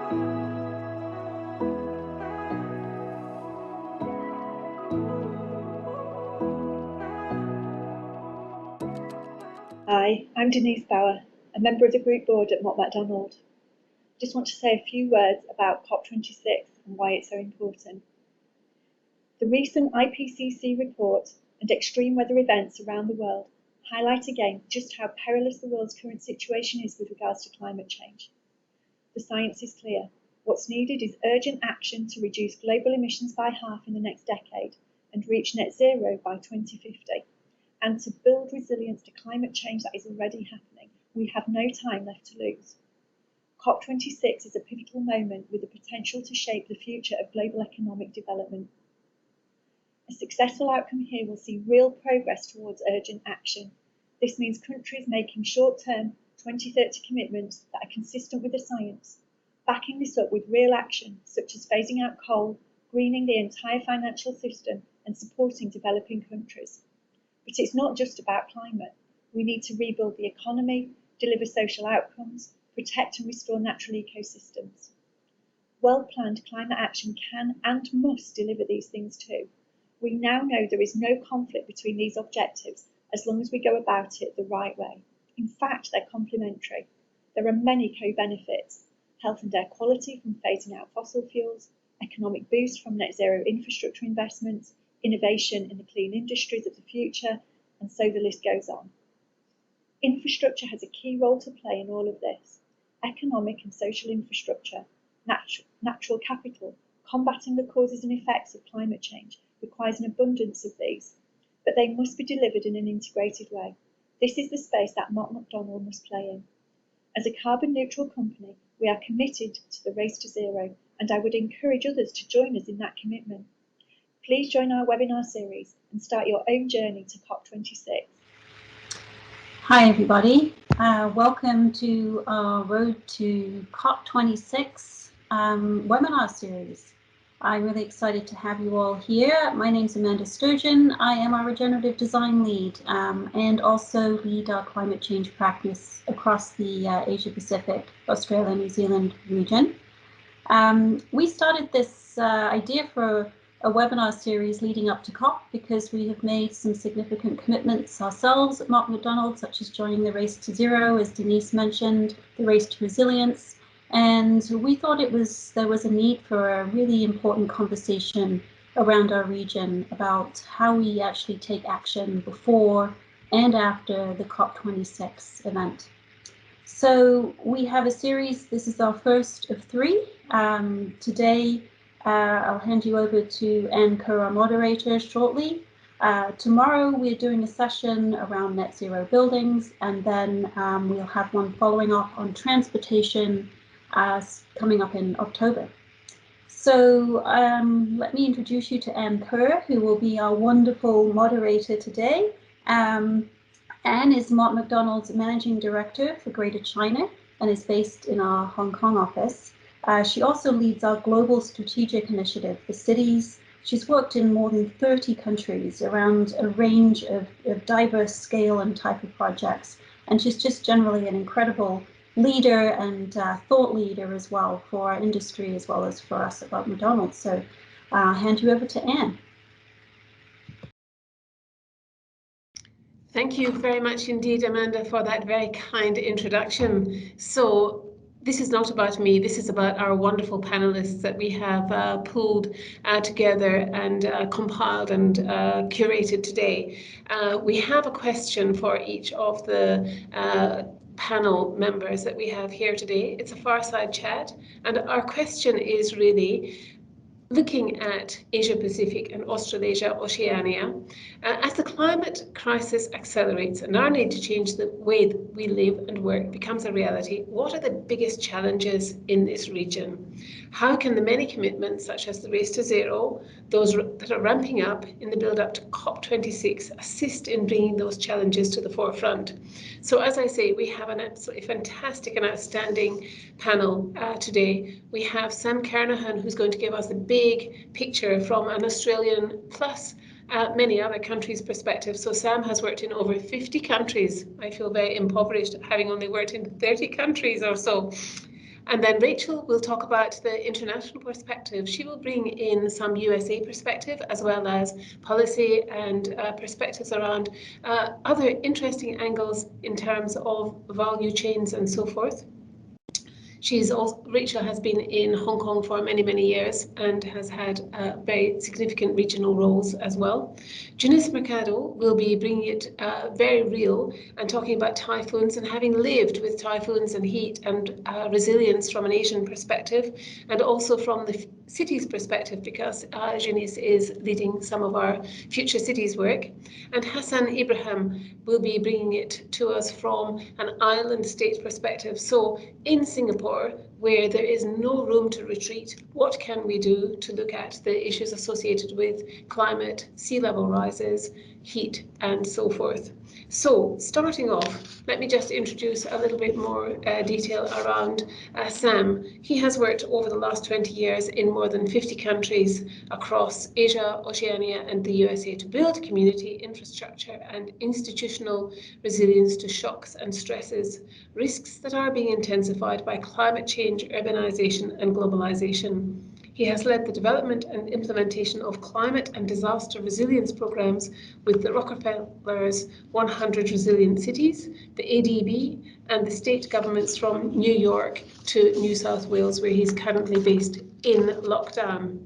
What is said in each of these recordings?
Hi, I'm Denise Bauer, a member of the group board at Mott MacDonald. I just want to say a few words about COP26 and why it's so important. The recent IPCC report and extreme weather events around the world highlight again just how perilous the world's current situation is with regards to climate change. The science is clear. What's needed is urgent action to reduce global emissions by half in the next decade and reach net zero by 2050. And to build resilience to climate change that is already happening. We have no time left to lose. COP26 is a pivotal moment with the potential to shape the future of global economic development. A successful outcome here will see real progress towards urgent action. This means countries making short-term 2030 commitments that are consistent with the science, backing this up with real action, such as phasing out coal, greening the entire financial system, and supporting developing countries. But it's not just about climate. We need to rebuild the economy, deliver social outcomes, protect and restore natural ecosystems. Well-planned climate action can and must deliver these things too. We now know there is no conflict between these objectives as long as we go about it the right way. In fact, they're complementary. There are many co-benefits: health and air quality from phasing out fossil fuels, economic boost from net zero infrastructure investments, innovation in the clean industries of the future, and so the list goes on. Infrastructure has a key role to play in all of this. Economic and social infrastructure, natural capital, combating the causes and effects of climate change requires an abundance of these, but they must be delivered in an integrated way. This is the space that Mott MacDonald must play in. As a carbon neutral company, we are committed to the race to zero, and I would encourage others to join us in that commitment. Please join our webinar series and start your own journey to COP26. Hi everybody, welcome to our Road to COP26 webinar series. I'm really excited to have you all here. My name's Amanda Sturgeon. I am our regenerative design lead and also lead our climate change practice across the Asia Pacific, Australia, New Zealand region. We started this idea for a webinar series leading up to COP because we have made some significant commitments ourselves at Mott MacDonald, such as joining the Race to Zero, as Denise mentioned, the Race to Resilience, and we thought there was a need for a really important conversation around our region about how we actually take action before and after the COP26 event. So we have a series. This is our first of three. Today, I'll hand you over to Anne Kerr, our moderator, shortly. Tomorrow we're doing a session around net zero buildings, and then we'll have one following up on transportation coming up in October. So let me introduce you to Anne Kerr, who will be our wonderful moderator today. Anne is Mott MacDonald's Managing Director for Greater China and is based in our Hong Kong office. She also leads our global strategic initiative for cities. She's worked in more than 30 countries around a range of diverse scale and type of projects. And she's just generally an incredible leader and thought leader as well for our industry as well as for us at Mott MacDonald. So I'll hand you over to Anne. Thank you very much indeed, Amanda, for that very kind introduction. So this is not about me, this is about our wonderful panelists that we have pulled together and compiled and curated today. We have a question for each of the panel members that we have here today. It's a fireside chat, and our question is really looking at Asia Pacific and Australasia, Oceania, as the climate crisis accelerates and our need to change the way that we live and work becomes a reality, what are the biggest challenges in this region? How can the many commitments, such as the Race to Zero, those that are ramping up in the build-up to COP26, assist in bringing those challenges to the forefront? So as I say, we have an absolutely fantastic and outstanding panel today. We have Sam Kernahan, who's going to give us the big picture from an Australian plus many other countries' perspective. So Sam has worked in over 50 countries. I feel very impoverished having only worked in 30 countries or so. And then Rachel will talk about the international perspective. She will bring in some USA perspective as well as policy and perspectives around other interesting angles in terms of value chains and so forth. Rachel has been in Hong Kong for many, many years and has had very significant regional roles as well. Janice Mercado will be bringing it very real and talking about typhoons and having lived with typhoons and heat and resilience from an Asian perspective, and also from the city's perspective, because Janice is leading some of our future cities work. And Hassan Ibrahim will be bringing it to us from an island state perspective. So in Singapore, where there is no room to retreat, what can we do to look at the issues associated with climate, sea level rises, heat, and so forth? So starting off, let me just introduce a little bit more detail around Sam. He has worked over the last 20 years in more than 50 countries across Asia, Oceania, and the USA to build community infrastructure and institutional resilience to shocks and stresses, risks that are being intensified by climate change, urbanization, and globalization. He has led the development and implementation of climate and disaster resilience programs with the Rockefeller's 100 Resilient Cities, the ADB, and the state governments from New York to New South Wales, where he's currently based in lockdown.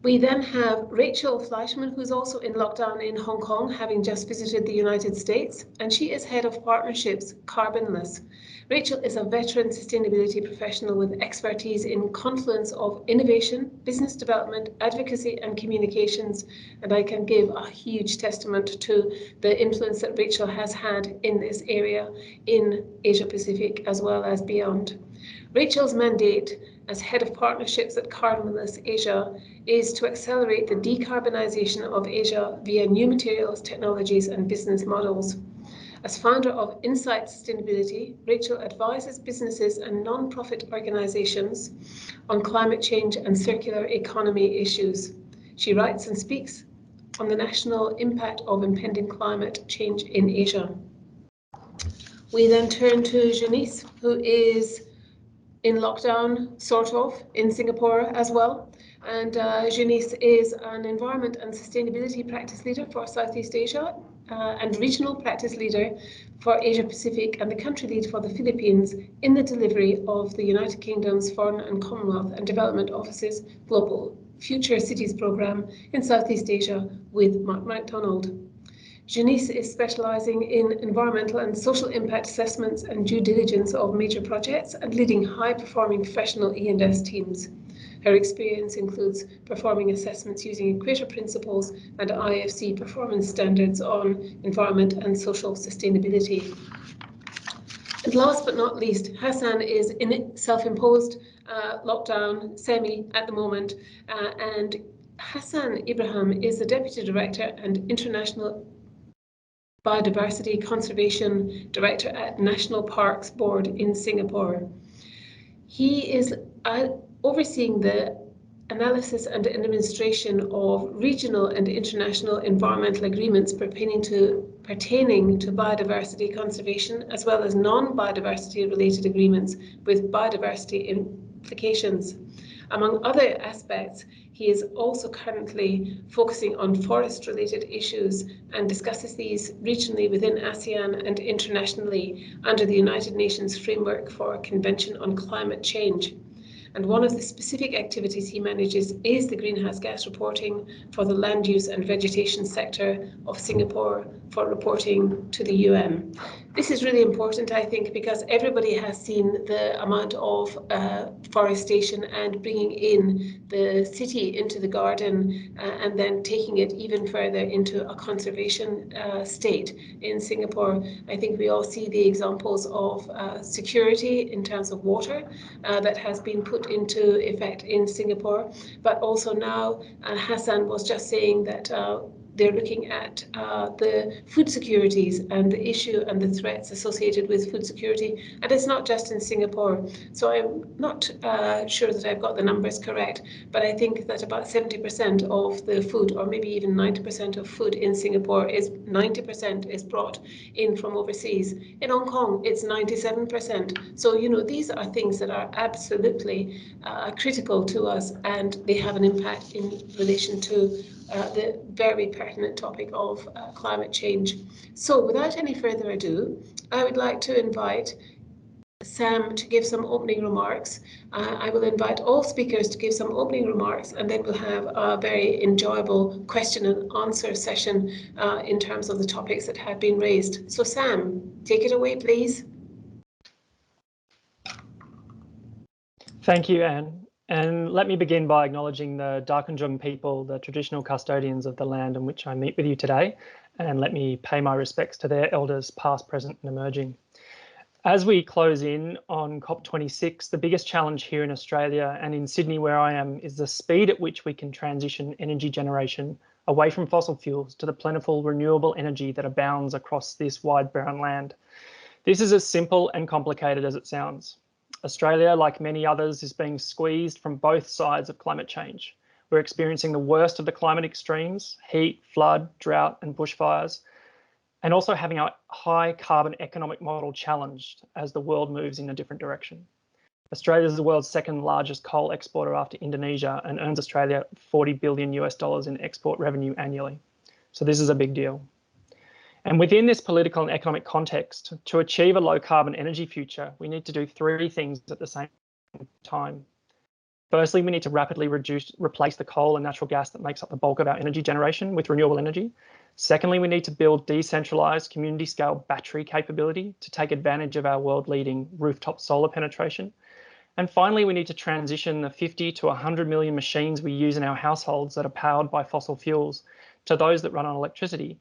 We then have Rachel Fleischman, who's also in lockdown in Hong Kong, having just visited the United States, and she is head of partnerships, Carbonless. Rachel is a veteran sustainability professional with expertise in confluence of innovation, business development, advocacy, and communications, and I can give a huge testament to the influence that Rachel has had in this area in Asia Pacific as well as beyond. Rachel's mandate as head of partnerships at Carbonless Asia is to accelerate the decarbonisation of Asia via new materials, technologies, and business models. As founder of Insight Sustainability, Rachel advises businesses and non-profit organisations on climate change and circular economy issues. She writes and speaks on the national impact of impending climate change in Asia. We then turn to Janice, who is in lockdown, sort of, in Singapore as well. And Janice is an environment and sustainability practice leader for Southeast Asia and regional practice leader for Asia Pacific and the country lead for the Philippines in the delivery of the United Kingdom's Foreign and Commonwealth and Development Office's Global Future Cities Programme in Southeast Asia with Mark MacDonald. Janice is specialising in environmental and social impact assessments and due diligence of major projects and leading high-performing professional E&S teams. Her experience includes performing assessments using Equator Principles and IFC performance standards on environment and social sustainability. And last but not least, Hassan is in self-imposed lockdown, semi at the moment, and Hassan Ibrahim is the Deputy Director and International Biodiversity Conservation Director at National Parks Board in Singapore. He is overseeing the analysis and administration of regional and international environmental agreements pertaining to biodiversity conservation, as well as non-biodiversity related agreements with biodiversity implications. Among other aspects, he is also currently focusing on forest-related issues and discusses these regionally within ASEAN and internationally under the United Nations Framework for Convention on Climate Change. And one of the specific activities he manages is the greenhouse gas reporting for the land use and vegetation sector of Singapore for reporting to the UN. This is really important, I think, because everybody has seen the amount of forestation and bringing in the city into the garden and then taking it even further into a conservation state in Singapore. I think we all see the examples of security in terms of water that has been put into effect in Singapore, but also now Hassan was just saying that they're looking at the food securities and the issue and the threats associated with food security. And it's not just in Singapore. So I'm not sure that I've got the numbers correct, but I think that about 70% of the food, or maybe even 90% of food in Singapore, is 90% is brought in from overseas. In Hong Kong, it's 97%. So, you know, these are things that are absolutely critical to us, and they have an impact in relation to the very pertinent topic of climate change. So without any further ado, I would like to invite Sam to give some opening remarks. I will invite all speakers to give some opening remarks, and then we'll have a very enjoyable question and answer session in terms of the topics that have been raised. So Sam, take it away, please. Thank you, Anne. And let me begin by acknowledging the Darkinjung people, the traditional custodians of the land in which I meet with you today, and let me pay my respects to their elders past, present and emerging. As we close in on COP26, the biggest challenge here in Australia and in Sydney where I am is the speed at which we can transition energy generation away from fossil fuels to the plentiful renewable energy that abounds across this wide brown land. This is as simple and complicated as it sounds. Australia, like many others, is being squeezed from both sides of climate change. We're experiencing the worst of the climate extremes, heat, flood, drought and bushfires, and also having our high carbon economic model challenged as the world moves in a different direction. Australia is the world's second largest coal exporter after Indonesia and earns Australia $40 billion in export revenue annually. So this is a big deal. And within this political and economic context, to achieve a low carbon energy future, we need to do three things at the same time. Firstly, we need to rapidly replace the coal and natural gas that makes up the bulk of our energy generation with renewable energy. Secondly, we need to build decentralized community scale battery capability to take advantage of our world leading rooftop solar penetration. And finally, we need to transition the 50 to 100 million machines we use in our households that are powered by fossil fuels to those that run on electricity.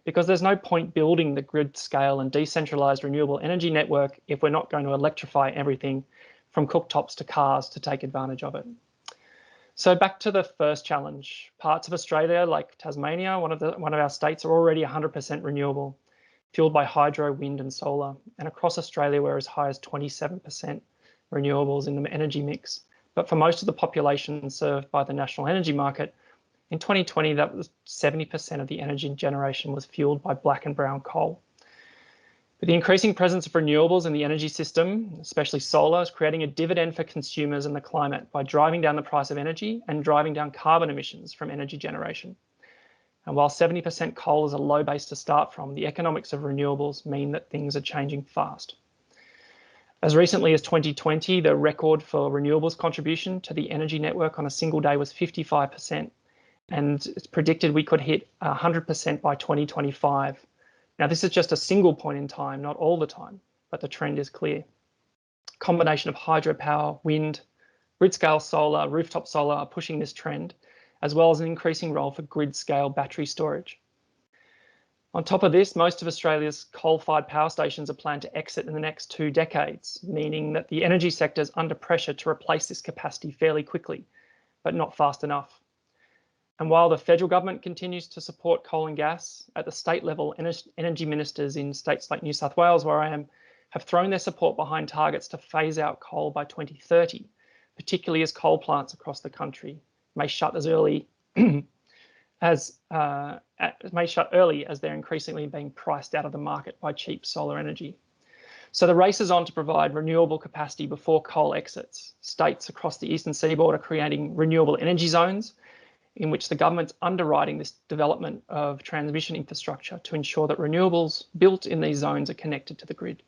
Because there's no point building the grid scale and decentralized renewable energy network if we're not going to electrify everything from cooktops to cars to take advantage of it. So back to the first challenge. Parts of Australia, like Tasmania, one of our states, are already 100% renewable, fueled by hydro, wind and solar. And across Australia, we're as high as 27% renewables in the energy mix. But for most of the population served by the national energy market, in 2020, that was 70% of the energy generation was fueled by black and brown coal. But the increasing presence of renewables in the energy system, especially solar, is creating a dividend for consumers and the climate by driving down the price of energy and driving down carbon emissions from energy generation. And while 70% coal is a low base to start from, the economics of renewables mean that things are changing fast. As recently as 2020, the record for renewables contribution to the energy network on a single day was 55%. And it's predicted we could hit 100% by 2025. Now, this is just a single point in time, not all the time, but the trend is clear. Combination of hydropower, wind, grid-scale solar, rooftop solar are pushing this trend, as well as an increasing role for grid-scale battery storage. On top of this, most of Australia's coal-fired power stations are planned to exit in the next 2 decades, meaning that the energy sector is under pressure to replace this capacity fairly quickly, but not fast enough. And while the federal government continues to support coal and gas, at the state level, energy ministers in states like New South Wales, where I am, have thrown their support behind targets to phase out coal by 2030, particularly as coal plants across the country may shut as early as they're increasingly being priced out of the market by cheap solar energy. So the race is on to provide renewable capacity before coal exits. States across the eastern seaboard are creating renewable energy zones, in which the government's underwriting this development of transmission infrastructure to ensure that renewables built in these zones are connected to the grid,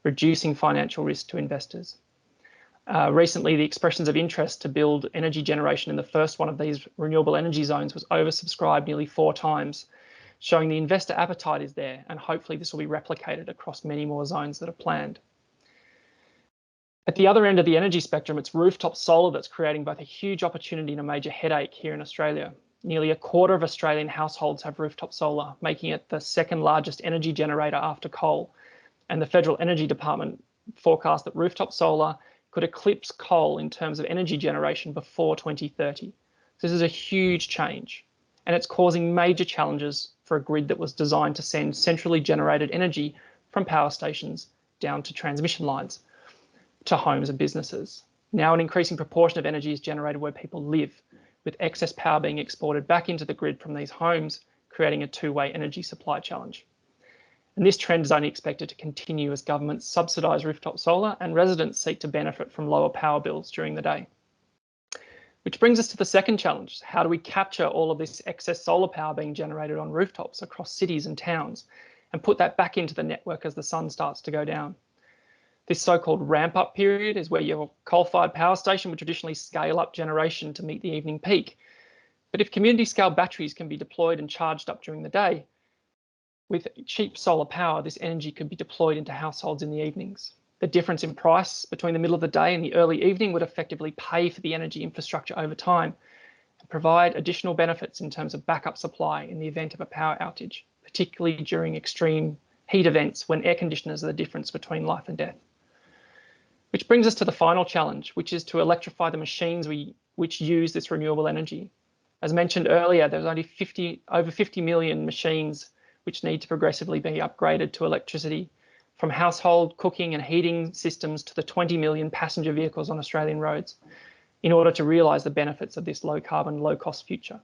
reducing financial risk to investors. Recently, the expressions of interest to build energy generation in the first one of these renewable energy zones was oversubscribed nearly 4 times, showing the investor appetite is there, and hopefully this will be replicated across many more zones that are planned. At the other end of the energy spectrum, it's rooftop solar that's creating both a huge opportunity and a major headache here in Australia. Nearly 1/4 of Australian households have rooftop solar, making it the second largest energy generator after coal. And the Federal Energy Department forecast that rooftop solar could eclipse coal in terms of energy generation before 2030. This is a huge change. and it's causing major challenges for a grid that was designed to send centrally generated energy from power stations down to transmission lines to homes and businesses. Now an increasing proportion of energy is generated where people live, with excess power being exported back into the grid from these homes, creating a two-way energy supply challenge. And this trend is only expected to continue as governments subsidise rooftop solar and residents seek to benefit from lower power bills during the day. Which brings us to the second challenge. How do we capture all of this excess solar power being generated on rooftops across cities and towns and put that back into the network as the sun starts to go down? This so-called ramp-up period is where your coal-fired power station would traditionally scale up generation to meet the evening peak. But if community-scale batteries can be deployed and charged up during the day, with cheap solar power, this energy could be deployed into households in the evenings. The difference in price between the middle of the day and the early evening would effectively pay for the energy infrastructure over time and provide additional benefits in terms of backup supply in the event of a power outage, particularly during extreme heat events when air conditioners are the difference between life and death. Which brings us to the final challenge, which is to electrify the machines which use this renewable energy. As mentioned earlier, there's only over 50 million machines which need to progressively be upgraded to electricity, from household cooking and heating systems to the 20 million passenger vehicles on Australian roads, in order to realise the benefits of this low carbon, low cost future.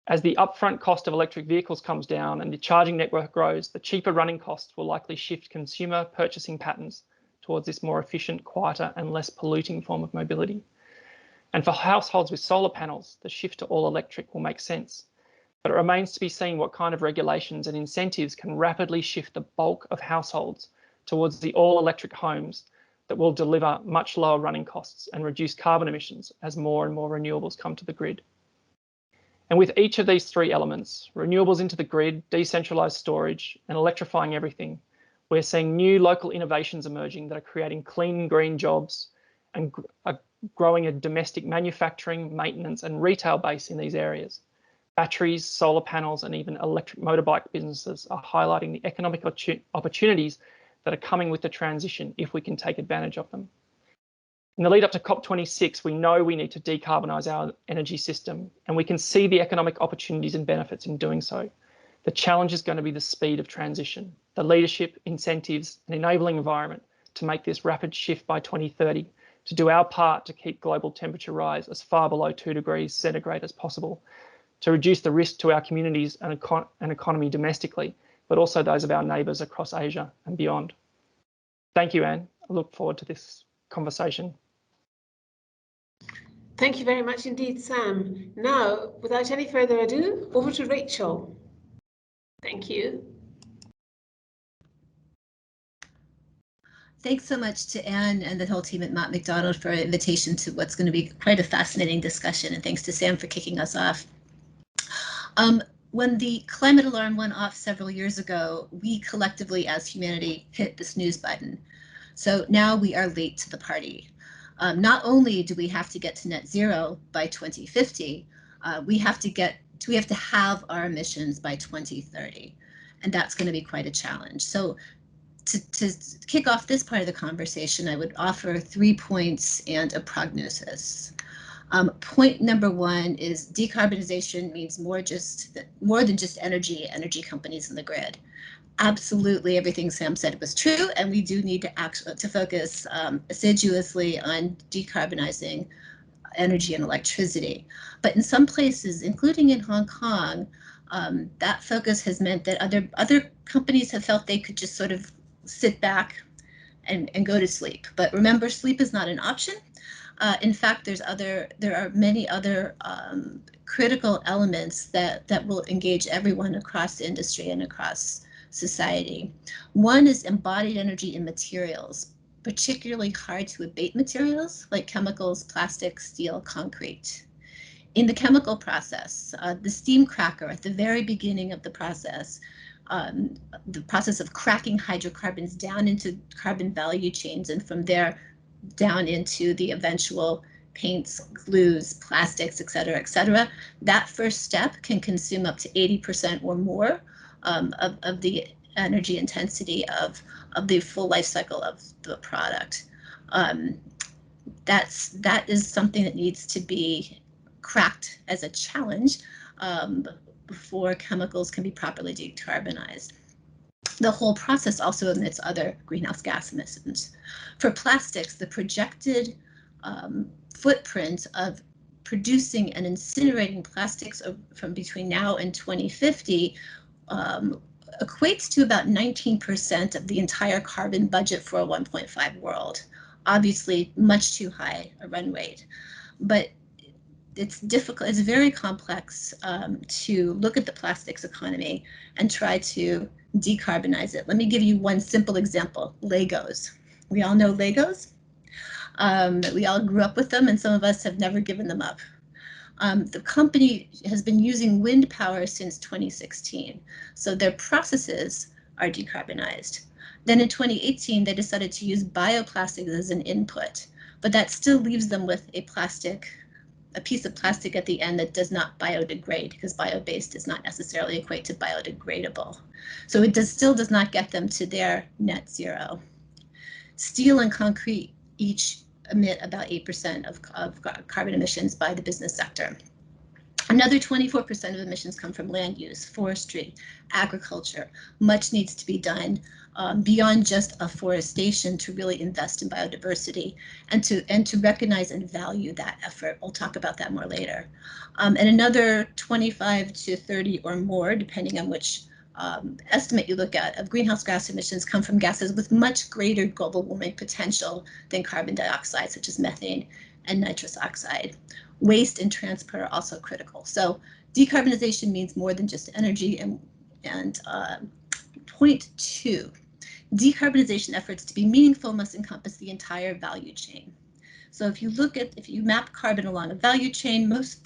As the upfront cost of electric vehicles comes down and the charging network grows, the cheaper running costs will likely shift consumer purchasing patterns towards this more efficient, quieter and less polluting form of mobility. And for households with solar panels, the shift to all electric will make sense. But it remains to be seen what kind of regulations and incentives can rapidly shift the bulk of households towards the all-electric homes that will deliver much lower running costs and reduce carbon emissions as more and more renewables come to the grid. And with each of these three elements, renewables into the grid, decentralised storage and electrifying everything, we're seeing new local innovations emerging that are creating clean green jobs and growing a domestic manufacturing, maintenance and retail base in these areas. Batteries, solar panels and even electric motorbike businesses are highlighting the economic opportunities that are coming with the transition if we can take advantage of them. In the lead up to COP26, we know we need to decarbonise our energy system, and we can see the economic opportunities and benefits in doing so. The challenge is going to be the speed of transition, the leadership, incentives and enabling environment to make this rapid shift by 2030, to do our part to keep global temperature rise as far below 2 degrees centigrade as possible, to reduce the risk to our communities and economy domestically, but also those of our neighbours across Asia and beyond. Thank you, Anne. I look forward to this conversation. Thank you very much indeed, Sam. Now, without any further ado, over to Rachel. Thank you. Thanks so much to Anne and the whole team at Mott MacDonald for an invitation to what's going to be quite a fascinating discussion, and thanks to Sam for kicking us off. When the climate alarm went off several years ago, we collectively as humanity hit the snooze button. So now we are late to the party. Not only do we have to get to net zero by 2050, we have to have our emissions by 2030, and that's going to be quite a challenge. So to kick off this part of the conversation, I would offer 3 points and a prognosis. Point number one is decarbonization means more than just energy companies in the grid. Absolutely everything Sam said was true, and we do need to focus assiduously on decarbonizing energy and electricity. But in some places, including in Hong Kong, that focus has meant that other companies have felt they could just sort of sit back and go to sleep. But remember, sleep is not an option. In fact, there are many other critical elements that will engage everyone across the industry and across society. One is embodied energy in materials, particularly hard to abate materials like chemicals, plastic, steel, concrete. In the chemical process, the steam cracker at the very beginning of the process of cracking hydrocarbons down into carbon value chains, and from there down into the eventual paints, glues, plastics, et cetera, that first step can consume up to 80% or more of the energy intensity of the full life cycle of the product. That is something that needs to be cracked as a challenge before chemicals can be properly decarbonized. The whole process also emits other greenhouse gas emissions. For plastics, the projected footprint of producing and incinerating plastics from between now and 2050 equates to about 19% of the entire carbon budget for a 1.5 world. Obviously, much too high a run rate. But it's difficult, it's very complex to look at the plastics economy and try to decarbonize it. Let me give you one simple example, Legos. We all know Legos. We all grew up with them, and some of us have never given them up. The company has been using wind power since 2016, so their processes are decarbonized. Then in 2018, they decided to use bioplastics as an input, but that still leaves them with a piece of plastic at the end that does not biodegrade, because bio-based does not necessarily equate to biodegradable. So it still does not get them to their net zero. Steel and concrete each emit about 8% of carbon emissions by the business sector. Another 24% of emissions come from land use, forestry, agriculture. Much needs to be done beyond just afforestation to really invest in biodiversity and to recognize and value that effort. We'll talk about that more later. And another 25 to 30 or more, depending on which estimate you look at, of greenhouse gas emissions come from gases with much greater global warming potential than carbon dioxide, such as methane and nitrous oxide. Waste and transport are also critical. So decarbonization means more than just energy. And point two, decarbonization efforts to be meaningful must encompass the entire value chain. So if you map carbon along a value chain, most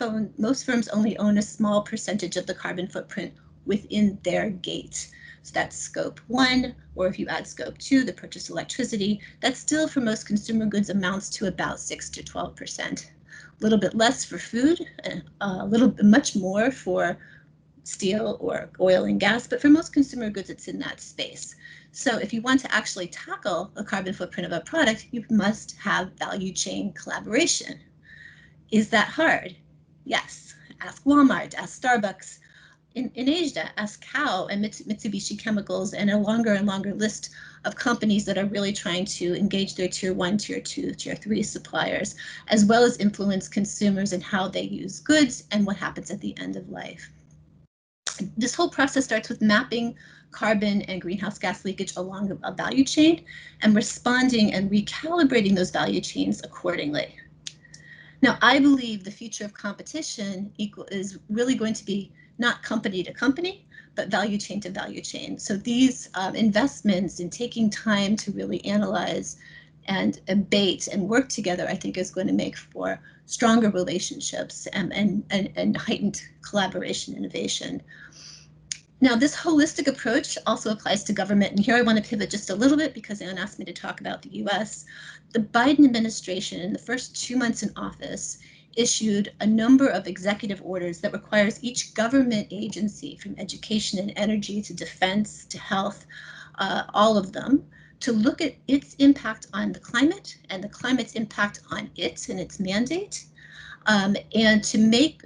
firms only own a small percentage of the carbon footprint within their gate. So that's scope 1, or if you add scope 2, the purchased electricity, that still for most consumer goods amounts to about 6 to 12%. A little bit less for food, much more for steel or oil and gas, but for most consumer goods, it's in that space. So if you want to actually tackle the carbon footprint of a product, you must have value chain collaboration. Is that hard? Yes. Ask Walmart, ask Starbucks. In Asia, ask Kao and Mitsubishi Chemicals, and a longer and longer list of companies that are really trying to engage their tier 1, tier 2, tier 3 suppliers, as well as influence consumers in how they use goods and what happens at the end of life. This whole process starts with mapping carbon and greenhouse gas leakage along a value chain and responding and recalibrating those value chains accordingly. Now, I believe the future of competition is really going to be not company to company, but value chain to value chain. So these investments in taking time to really analyze and abate and work together, I think is going to make for stronger relationships and heightened collaboration innovation. Now, this holistic approach also applies to government, and here I want to pivot just a little bit because Anne asked me to talk about the US. The Biden administration, in the first 2 months in office, issued a number of executive orders that requires each government agency, from education and energy to defense to health, all of them, to look at its impact on the climate and the climate's impact on it and its mandate, and to make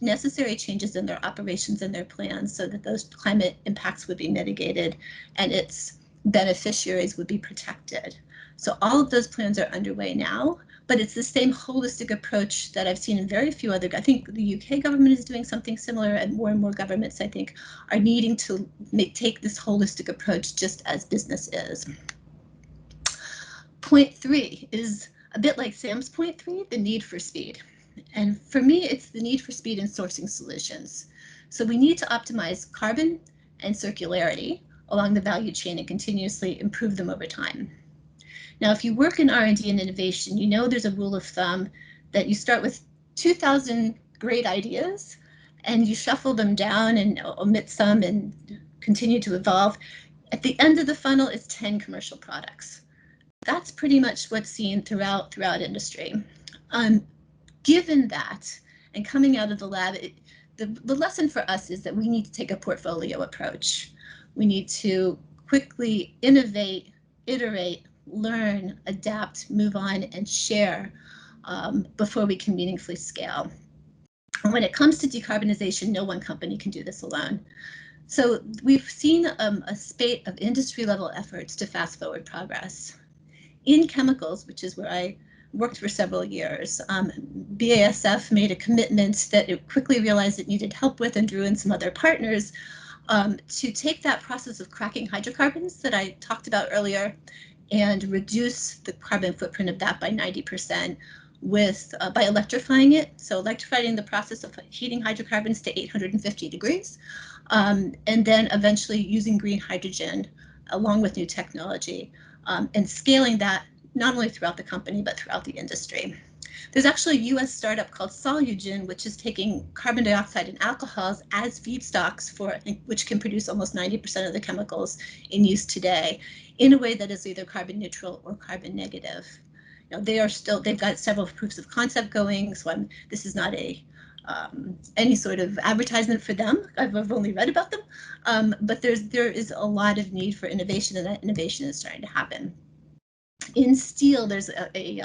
necessary changes in their operations and their plans so that those climate impacts would be mitigated and its beneficiaries would be protected. So all of those plans are underway now, but it's the same holistic approach that I've seen in very few other, I think the UK government is doing something similar, and more governments, I think, are needing to take this holistic approach just as business is. Point 3 is a bit like Sam's point 3, the need for speed. And for me, it's the need for speed in sourcing solutions. So we need to optimize carbon and circularity along the value chain and continuously improve them over time. Now, if you work in R&D and innovation, you know there's a rule of thumb that you start with 2,000 great ideas and you shuffle them down and omit some and continue to evolve. At the end of the funnel is 10 commercial products. That's pretty much what's seen throughout industry. Given that, and coming out of the lab, the lesson for us is that we need to take a portfolio approach. We need to quickly innovate, iterate, learn, adapt, move on, and share before we can meaningfully scale. And when it comes to decarbonization, no one company can do this alone. So we've seen a spate of industry-level efforts to fast-forward progress. In chemicals, which is where I worked for several years, BASF made a commitment that it quickly realized it needed help with and drew in some other partners to take that process of cracking hydrocarbons that I talked about earlier and reduce the carbon footprint of that by 90% by electrifying it. So electrifying the process of heating hydrocarbons to 850 degrees, and then eventually using green hydrogen along with new technology, and scaling that not only throughout the company, but throughout the industry. There's actually a US startup called Solugen, which is taking carbon dioxide and alcohols as feedstocks which can produce almost 90% of the chemicals in use today in a way that is either carbon neutral or carbon negative. You know, they've got several proofs of concept going, so this is not any sort of advertisement for them. I've only read about them, but there is a lot of need for innovation, and that innovation is starting to happen. In steel, there's a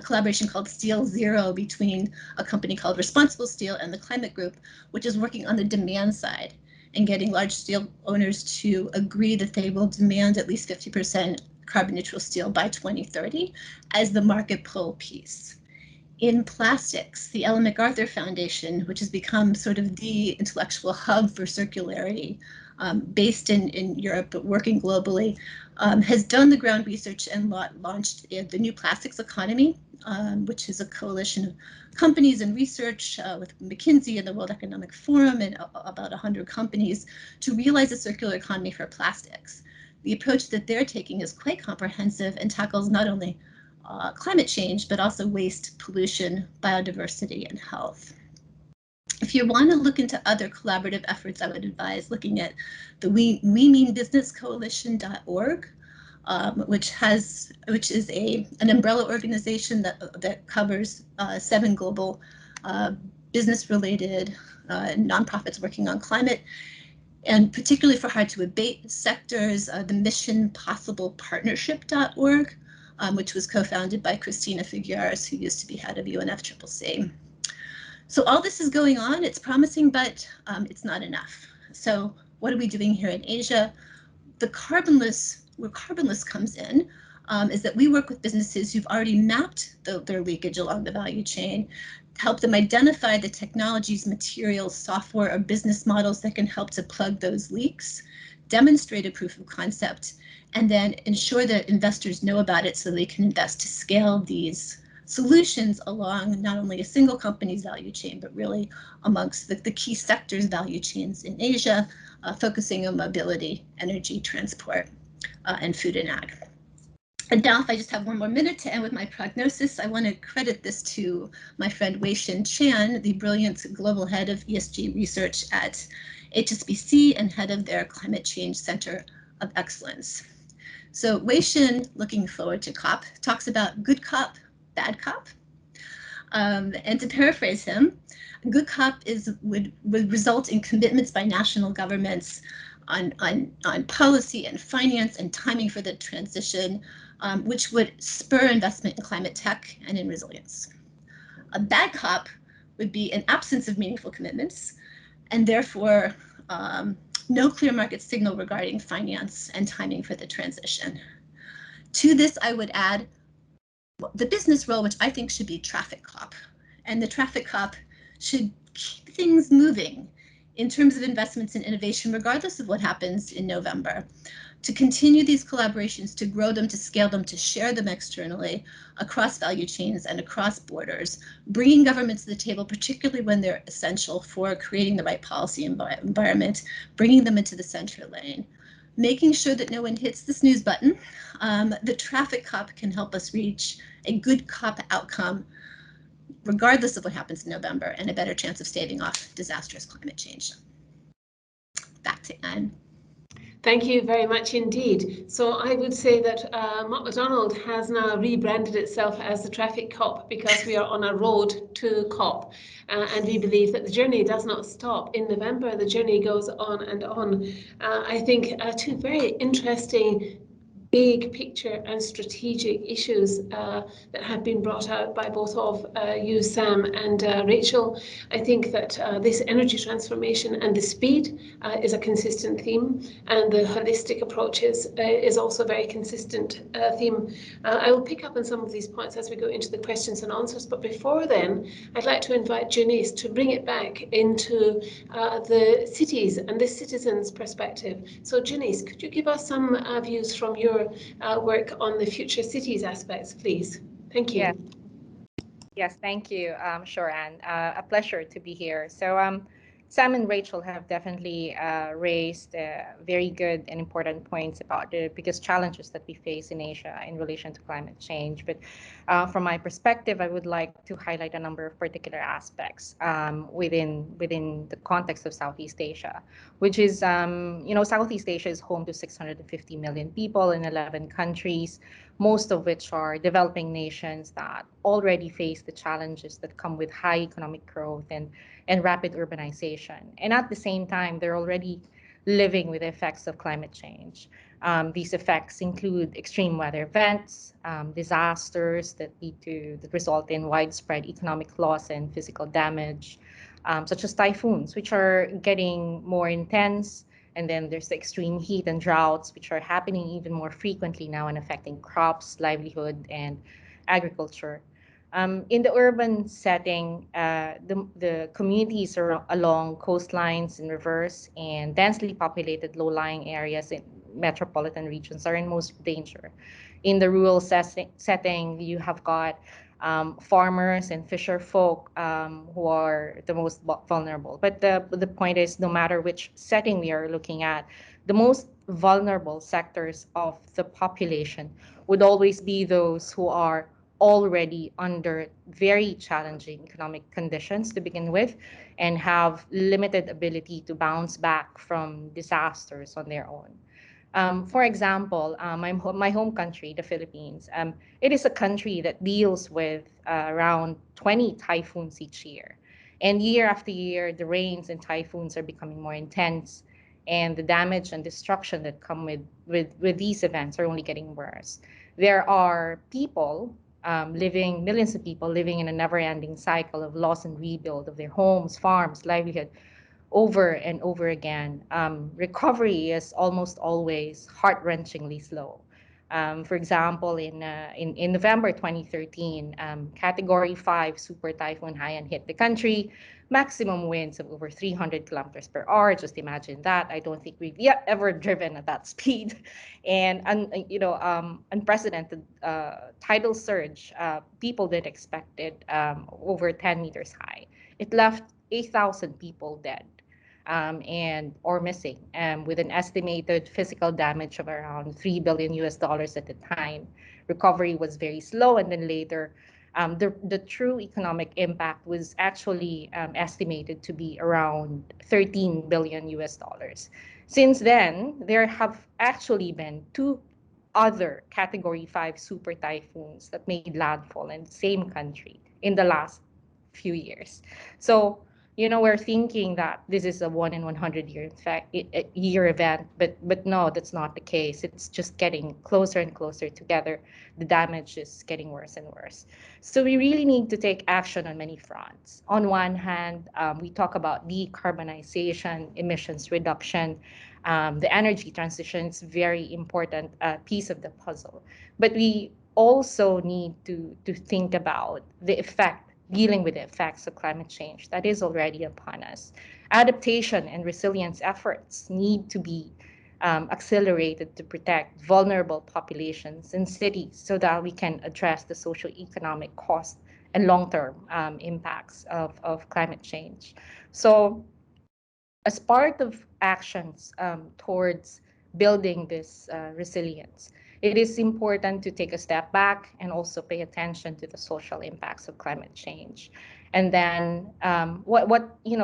collaboration called Steel Zero between a company called Responsible Steel and the Climate Group, which is working on the demand side and getting large steel owners to agree that they will demand at least 50% carbon neutral steel by 2030 as the market pull piece. In plastics, the Ellen MacArthur Foundation, which has become sort of the intellectual hub for circularity, based in Europe but working globally, has done the ground research and launched the New Plastics Economy, which is a coalition of companies and research with McKinsey and the World Economic Forum and about 100 companies to realize a circular economy for plastics. The approach that they're taking is quite comprehensive and tackles not only climate change, but also waste, pollution, biodiversity, and health. If you want to look into other collaborative efforts, I would advise looking at the We Mean Business Coalition.org, which is an umbrella organization that covers 7 global business-related nonprofits working on climate, and particularly for hard to abate sectors, the Mission Possible Partnership.org, which was co-founded by Christina Figueres, who used to be head of UNFCCC. So all this is going on, it's promising, but it's not enough. So what are we doing here in Asia? Where carbonless comes in is that we work with businesses who've already mapped their leakage along the value chain, help them identify the technologies, materials, software, or business models that can help to plug those leaks, demonstrate a proof of concept, and then ensure that investors know about it so they can invest to scale these solutions along not only a single company's value chain, but really amongst the key sectors value chains in Asia, focusing on mobility, energy, transport, and food and ag. And now if I just have one more minute to end with my prognosis, I want to credit this to my friend Wei-Shin Chan, the brilliant global head of ESG research at HSBC and head of their Climate Change Center of Excellence. So Wei-Shin, looking forward to COP, talks about good COP, bad COP. And to paraphrase him, good COP would result in commitments by national governments on policy and finance and timing for the transition, which would spur investment in climate tech and in resilience. A bad COP would be an absence of meaningful commitments and therefore no clear market signal regarding finance and timing for the transition. To this, I would add the business role, which I think should be traffic cop. And the traffic cop should keep things moving in terms of investments in innovation, regardless of what happens in November, to continue these collaborations, to grow them, to scale them, to share them externally across value chains and across borders, bringing governments to the table, particularly when they're essential for creating the right policy environment, bringing them into the center lane, making sure that no one hits the snooze button. The traffic cop can help us reach a good COP outcome, regardless of what happens in November, and a better chance of staving off disastrous climate change. Back to Anne. Thank you very much indeed. So I would say that Mott MacDonald has now rebranded itself as the Traffic Cop because we are on a road to COP. And we believe that the journey does not stop in November. The journey goes on and on. I think two very interesting big picture and strategic issues that have been brought out by both of you, Sam, and Rachel. I think that this energy transformation and the speed is a consistent theme, and the holistic approach is also a very consistent theme. I will pick up on some of these points as we go into the questions and answers, but before then, I'd like to invite Janice to bring it back into the cities and the citizens' perspective. So Janice, could you give us some views from your work on the future cities aspects, please? Thank you. Yeah. Yes, thank you. Sure, Anne. A pleasure to be here. So Sam and Rachel have definitely raised very good and important points about the biggest challenges that we face in Asia in relation to climate change. But from my perspective, I would like to highlight a number of particular aspects within the context of Southeast Asia, which is, Southeast Asia is home to 650 million people in 11 countries, most of which are developing nations that already face the challenges that come with high economic growth and rapid urbanization. And at the same time, they're already living with the effects of climate change. These effects include extreme weather events, disasters that result in widespread economic loss and physical damage, such as typhoons, which are getting more intense. And then there's the extreme heat and droughts, which are happening even more frequently now and affecting crops, livelihood, and agriculture. In the urban setting, the communities along coastlines and rivers and densely populated low-lying areas in metropolitan regions are in most danger. In the rural setting, you have got farmers and fisher folk who are the most vulnerable. But the point is, no matter which setting we are looking at, the most vulnerable sectors of the population would always be those who are already under very challenging economic conditions to begin with and have limited ability to bounce back from disasters on their own. For example, my home country, the Philippines, it is a country that deals with around 20 typhoons each year. And year after year, the rains and typhoons are becoming more intense, and the damage and destruction that come with these events are only getting worse. There are millions of people living in a never-ending cycle of loss and rebuild of their homes, farms, livelihood, over and over again. Recovery is almost always heart-wrenchingly slow. For example, in November 2013, Category 5 Super Typhoon Haiyan hit the country, maximum winds of over 300 kilometers per hour. Just imagine that. I don't think we've yet ever driven at that speed. And unprecedented tidal surge. People didn't expect it, over 10 meters high. It left 8,000 people dead. Or missing, with an estimated physical damage of around $3 billion at the time. Recovery was very slow, and then later, the true economic impact was actually estimated to be around $13 billion. Since then, there have actually been two other Category 5 super typhoons that made landfall in the same country in the last few years. So, we're thinking that this is a 1 in 100 year event, but no, that's not the case. It's just getting closer and closer together. The damage is getting worse and worse. So we really need to take action on many fronts. On one hand, we talk about decarbonization, emissions reduction. The energy transition is a very important piece of the puzzle. But we also need to think about dealing with the effects of climate change that is already upon us. Adaptation and resilience efforts need to be accelerated to protect vulnerable populations in cities so that we can address the socio-economic cost and long-term impacts of climate change. So as part of actions towards building this resilience, it is important to take a step back and also pay attention to the social impacts of climate change. And then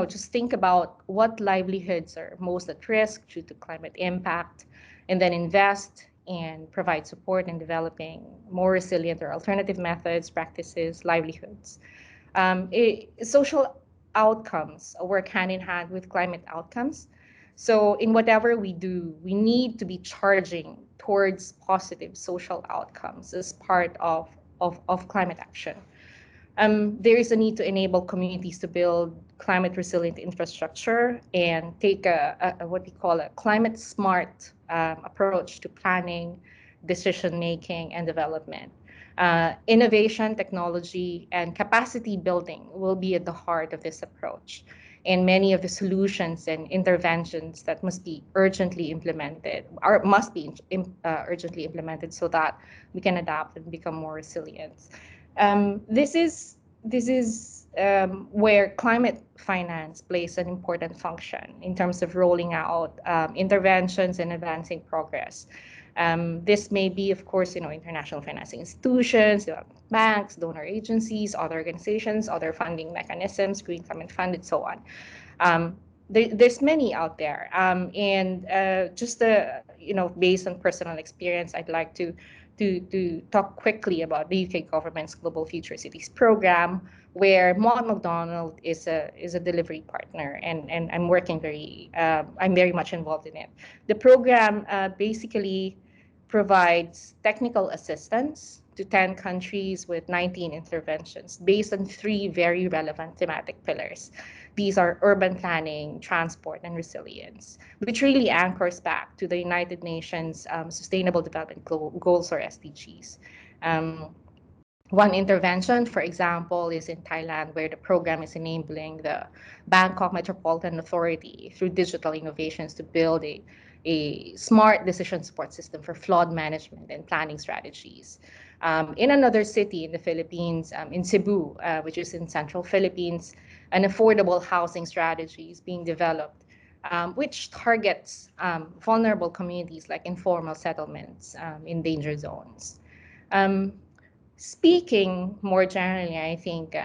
just think about what livelihoods are most at risk due to climate impact, and then invest and provide support in developing more resilient or alternative methods, practices, livelihoods. Social outcomes work hand in hand with climate outcomes. So in whatever we do, we need to be charging towards positive social outcomes as part of climate action. There is a need to enable communities to build climate resilient infrastructure and take a what we call a climate smart approach to planning, decision making, and development. Innovation, technology, and capacity building will be at the heart of this approach. And many of the solutions and interventions that must be urgently implemented or must be urgently implemented so that we can adapt and become more resilient. This is where climate finance plays an important function in terms of rolling out interventions and advancing progress. This may be, of course, international financing institutions, banks, donor agencies, other organizations, other funding mechanisms, Green Climate Fund, and so on. There's many out there, and just based on personal experience, I'd like to talk quickly about the UK government's Global Future Cities program, where Mott MacDonald is a delivery partner, and I'm I'm very much involved in it. The program basically provides technical assistance to 10 countries with 19 interventions based on 3 very relevant thematic pillars. These are urban planning, transport, and resilience, which really anchors back to the United Nations Sustainable Development Goals, or SDGs. One intervention, for example, is in Thailand, where the program is enabling the Bangkok Metropolitan Authority through digital innovations to build a smart decision support system for flood management and planning strategies. In another city in the Philippines, in Cebu, which is in central Philippines, an affordable housing strategy is being developed, which targets vulnerable communities like informal settlements in danger zones. Speaking more generally, I think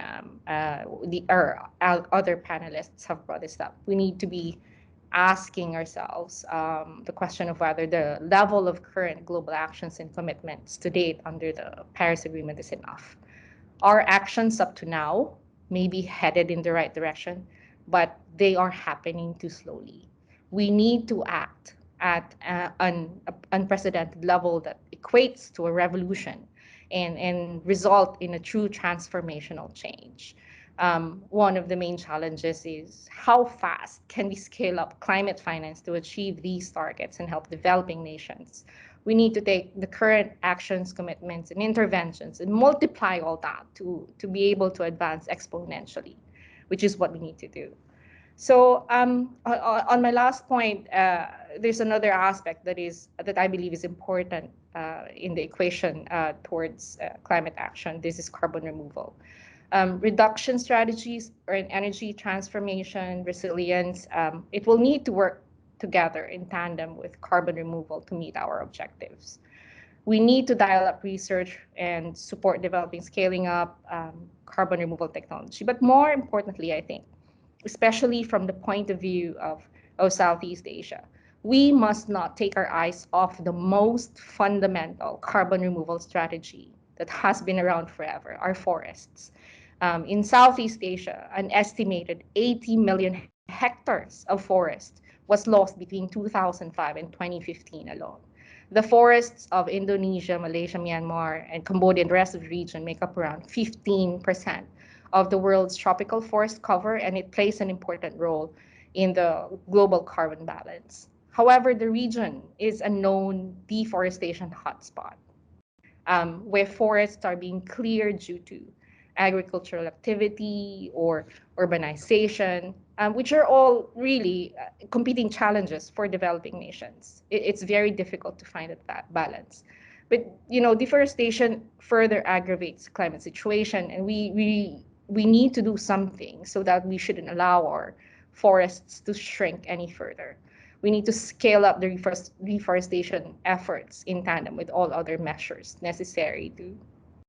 our other panelists have brought this up. We need to be asking ourselves the question of whether the level of current global actions and commitments to date under the Paris Agreement is enough. Our actions up to now may be headed in the right direction, but they are happening too slowly. We need to act at an unprecedented level that equates to a revolution and result in a true transformational change. One of the main challenges is how fast can we scale up climate finance to achieve these targets and help developing nations? We need to take the current actions, commitments, and interventions and multiply all that to be able to advance exponentially, which is what we need to do. So on my last point, there's another aspect that I believe is important in the equation towards climate action. This is carbon removal. Reduction strategies or energy transformation, resilience, it will need to work together in tandem with carbon removal to meet our objectives. We need to dial up research and support developing, scaling up carbon removal technology. But more importantly, I think, especially from the point of view of Southeast Asia, we must not take our eyes off the most fundamental carbon removal strategy that has been around forever, our forests. In Southeast Asia, an estimated 80 million hectares of forest was lost between 2005 and 2015 alone. The forests of Indonesia, Malaysia, Myanmar, and Cambodia and the rest of the region make up around 15% of the world's tropical forest cover, and it plays an important role in the global carbon balance. However, the region is a known deforestation hotspot, where forests are being cleared due to agricultural activity or urbanization, which are all really competing challenges for developing nations. It's very difficult to find that balance. But deforestation further aggravates the climate situation, and we need to do something so that we shouldn't allow our forests to shrink any further. We need to scale up the reforestation efforts in tandem with all other measures necessary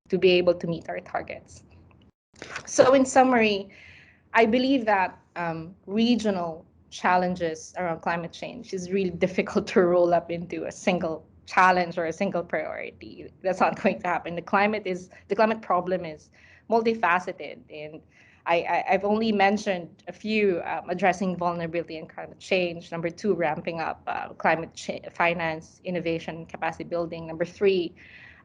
to be able to meet our targets. So in summary, I believe that regional challenges around climate change is really difficult to roll up into a single challenge or a single priority. That's not going to happen. The climate problem is multifaceted, and I've only mentioned a few: addressing vulnerability and climate change. Number 2, ramping up finance, innovation, capacity building. Number 3,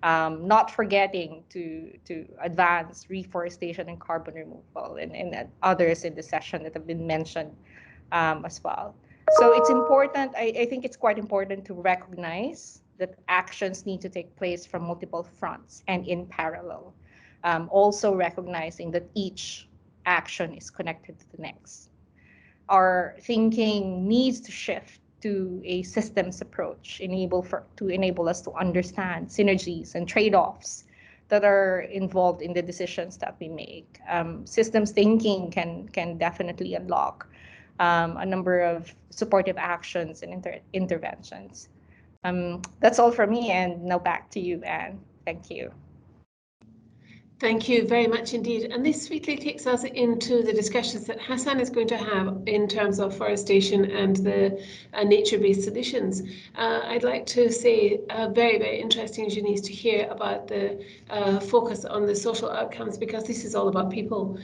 not forgetting to advance reforestation and carbon removal, and others in the session that have been mentioned as well. So it's important, I think it's quite important to recognize that actions need to take place from multiple fronts and in parallel. Also recognizing that each action is connected to the next. Our thinking needs to shift to a systems approach to enable us to understand synergies and trade-offs that are involved in the decisions that we make. Systems thinking can definitely unlock a number of supportive actions and interventions. That's all for me, and now back to you, Anne. Thank you. Thank you very much indeed. And this sweetly takes us into the discussions that Hassan is going to have in terms of forestation and the nature-based solutions. I'd like to say very, very interesting, Janice, to hear about the focus on the social outcomes, because this is all about people.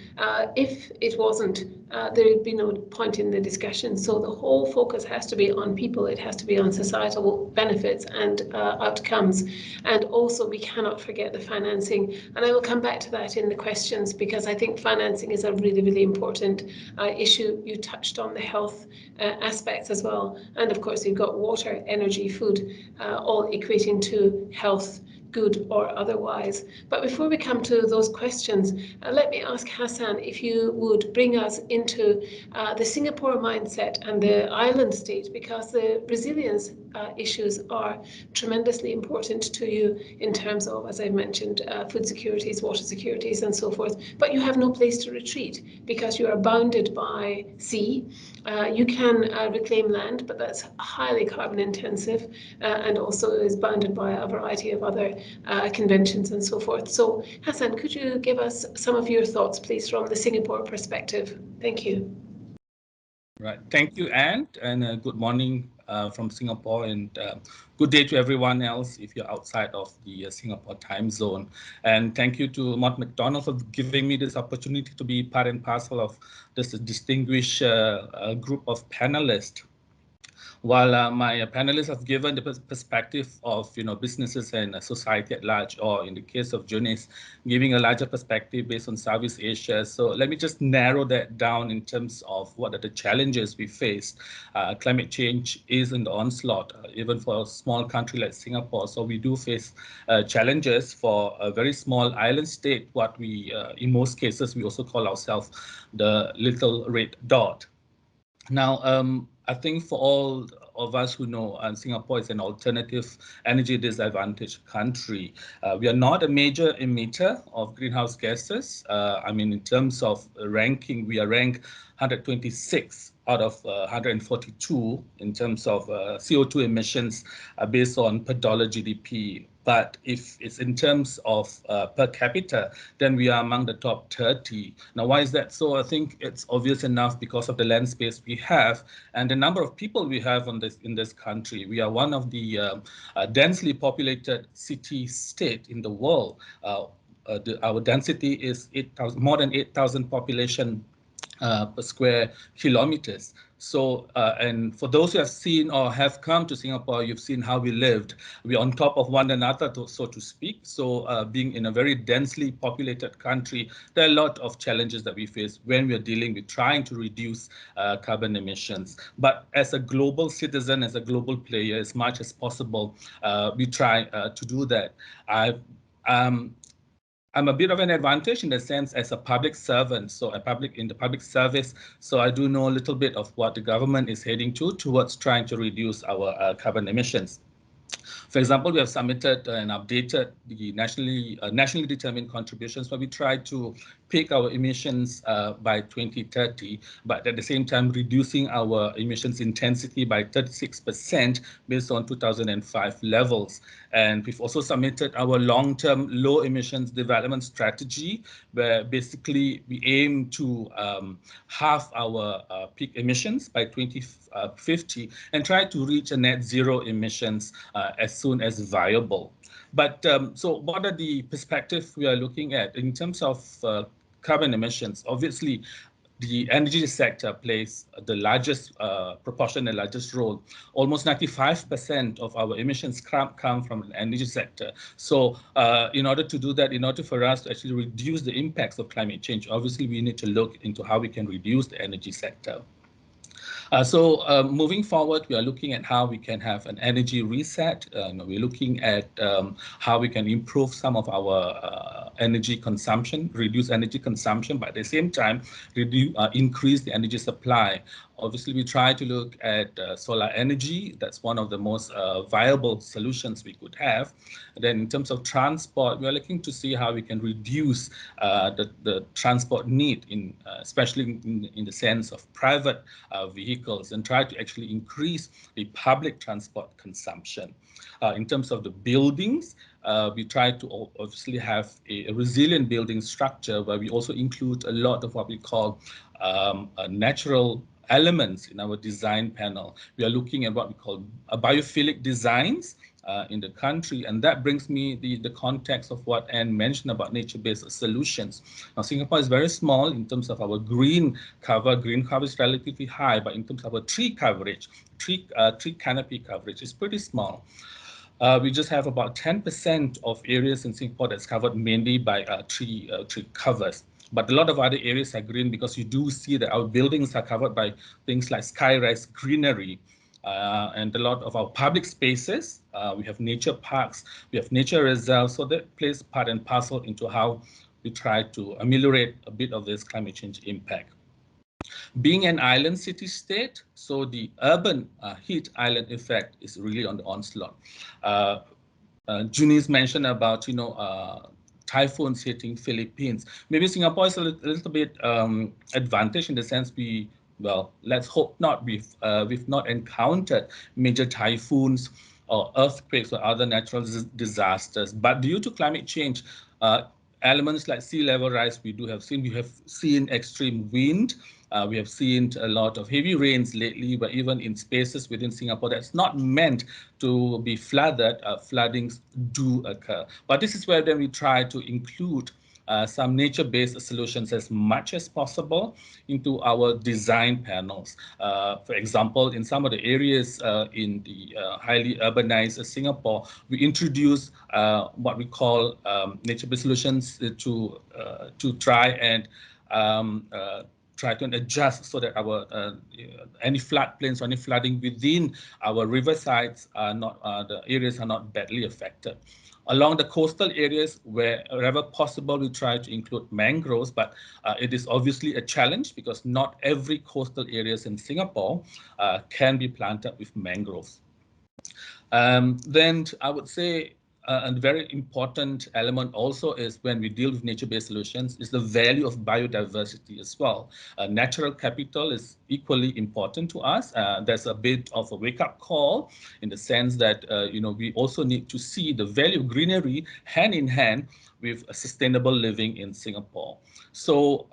If it wasn't, there would be no point in the discussion. So the whole focus has to be on people. It has to be on societal benefits and outcomes. And also, we cannot forget the financing. And I will come back to that in the questions, because I think financing is a really, really important issue. You touched on the health aspects as well. And of course, you've got water, energy, food, all equating to health, good or otherwise. But before we come to those questions, let me ask Hassan if you would bring us into the Singapore mindset and the island state, because the resilience issues are tremendously important to you in terms of, as I mentioned, food securities, water securities, and so forth. But you have no place to retreat because you are bounded by sea. You can reclaim land, but that's highly carbon intensive and also is bounded by a variety of other conventions and so forth. So Hassan, could you give us some of your thoughts, please, from the Singapore perspective? Thank you. Right. Thank you, Anne, and good morning from Singapore, and good day to everyone else if you're outside of the Singapore time zone. And thank you to Mott MacDonald for giving me this opportunity to be part and parcel of this distinguished group of panelists. While my panelists have given the perspective of businesses and society at large, or in the case of Janice, giving a larger perspective based on Southeast Asia. So let me just narrow that down in terms of what are the challenges we face. Climate change is in the onslaught, even for a small country like Singapore. So we do face challenges for a very small island state, what we, in most cases, we also call ourselves the little red dot. Now, I think for all of us who know, Singapore is an alternative energy disadvantaged country. We are not a major emitter of greenhouse gases. I mean, in terms of ranking, we are ranked 126 out of 142 in terms of CO2 emissions based on per dollar GDP. But if it's in terms of per capita, then we are among the top 30. Now, why is that so? I think it's obvious enough because of the land space we have and the number of people we have in this country. We are one of the densely populated city-state in the world. Our density is more than 8,000 population per square kilometers. So, and for those who have seen or have come to Singapore, you've seen how we lived. We're on top of one another, so to speak. So being in a very densely populated country, there are a lot of challenges that we face when we're dealing with trying to reduce carbon emissions. But as a global citizen, as a global player, as much as possible, we try to do that. I'm a bit of an advantage in the sense as a public servant, so in the public service. So I do know a little bit of what the government is heading towards trying to reduce our carbon emissions. For example, we have submitted and updated the nationally determined contributions, where we try to peak our emissions by 2030, but at the same time reducing our emissions intensity by 36% based on 2005 levels. And we've also submitted our long-term low emissions development strategy, where basically we aim to halve our peak emissions by 2050 and try to reach a net zero emissions as soon as viable. But so what are the perspectives we are looking at in terms of carbon emissions, obviously the energy sector plays the largest proportion, the largest role. Almost 95% of our emissions come from the energy sector. So in order to do that, in order for us to actually reduce the impacts of climate change, obviously we need to look into how we can reduce the energy sector. Moving forward, we are looking at how we can have an energy reset. We're looking at how we can improve some of our energy consumption, reduce energy consumption, but at the same time, increase the energy supply. Obviously, we try to look at solar energy. That's one of the most viable solutions we could have. And then in terms of transport, we are looking to see how we can reduce the transport need, especially in the sense of private vehicles, and try to actually increase the public transport consumption. In terms of the buildings, we try to obviously have a resilient building structure where we also include a lot of what we call natural elements in our design panel. We are looking at what we call biophilic designs in the country, and that brings me the context of what Anne mentioned about nature-based solutions. Now, Singapore is very small in terms of our green cover. Green cover is relatively high, but in terms of our tree coverage, tree canopy coverage is pretty small. We just have about 10% of areas in Singapore that's covered mainly by tree covers. But a lot of other areas are green because you do see that our buildings are covered by things like skyrise greenery. And a lot of our public spaces, we have nature parks, we have nature reserves, so that plays part and parcel into how we try to ameliorate a bit of this climate change impact. Being an island city-state, so the urban heat island effect is really on the onslaught. Junice mentioned about, typhoons hitting Philippines. Maybe Singapore is a little bit advantaged in the sense let's hope not. We've not encountered major typhoons or earthquakes or other natural disasters. But due to climate change, elements like sea level rise, we have seen extreme wind. We have seen a lot of heavy rains lately, but even in spaces within Singapore that's not meant to be flooded, floodings do occur. But this is where then we try to include some nature-based solutions as much as possible into our design panels. For example, in some of the areas in the highly urbanized Singapore, we introduce what we call nature-based solutions to try and adjust so that our any floodplains or any flooding within our riversides are not the areas are not badly affected. Along the coastal areas, wherever possible, we try to include mangroves, but it is obviously a challenge because not every coastal areas in Singapore can be planted with mangroves. Then I would say a very important element also is when we deal with nature-based solutions is the value of biodiversity as well. Natural capital is equally important to us. There's a bit of a wake-up call in the sense that we also need to see the value of greenery hand in hand with a sustainable living in Singapore. So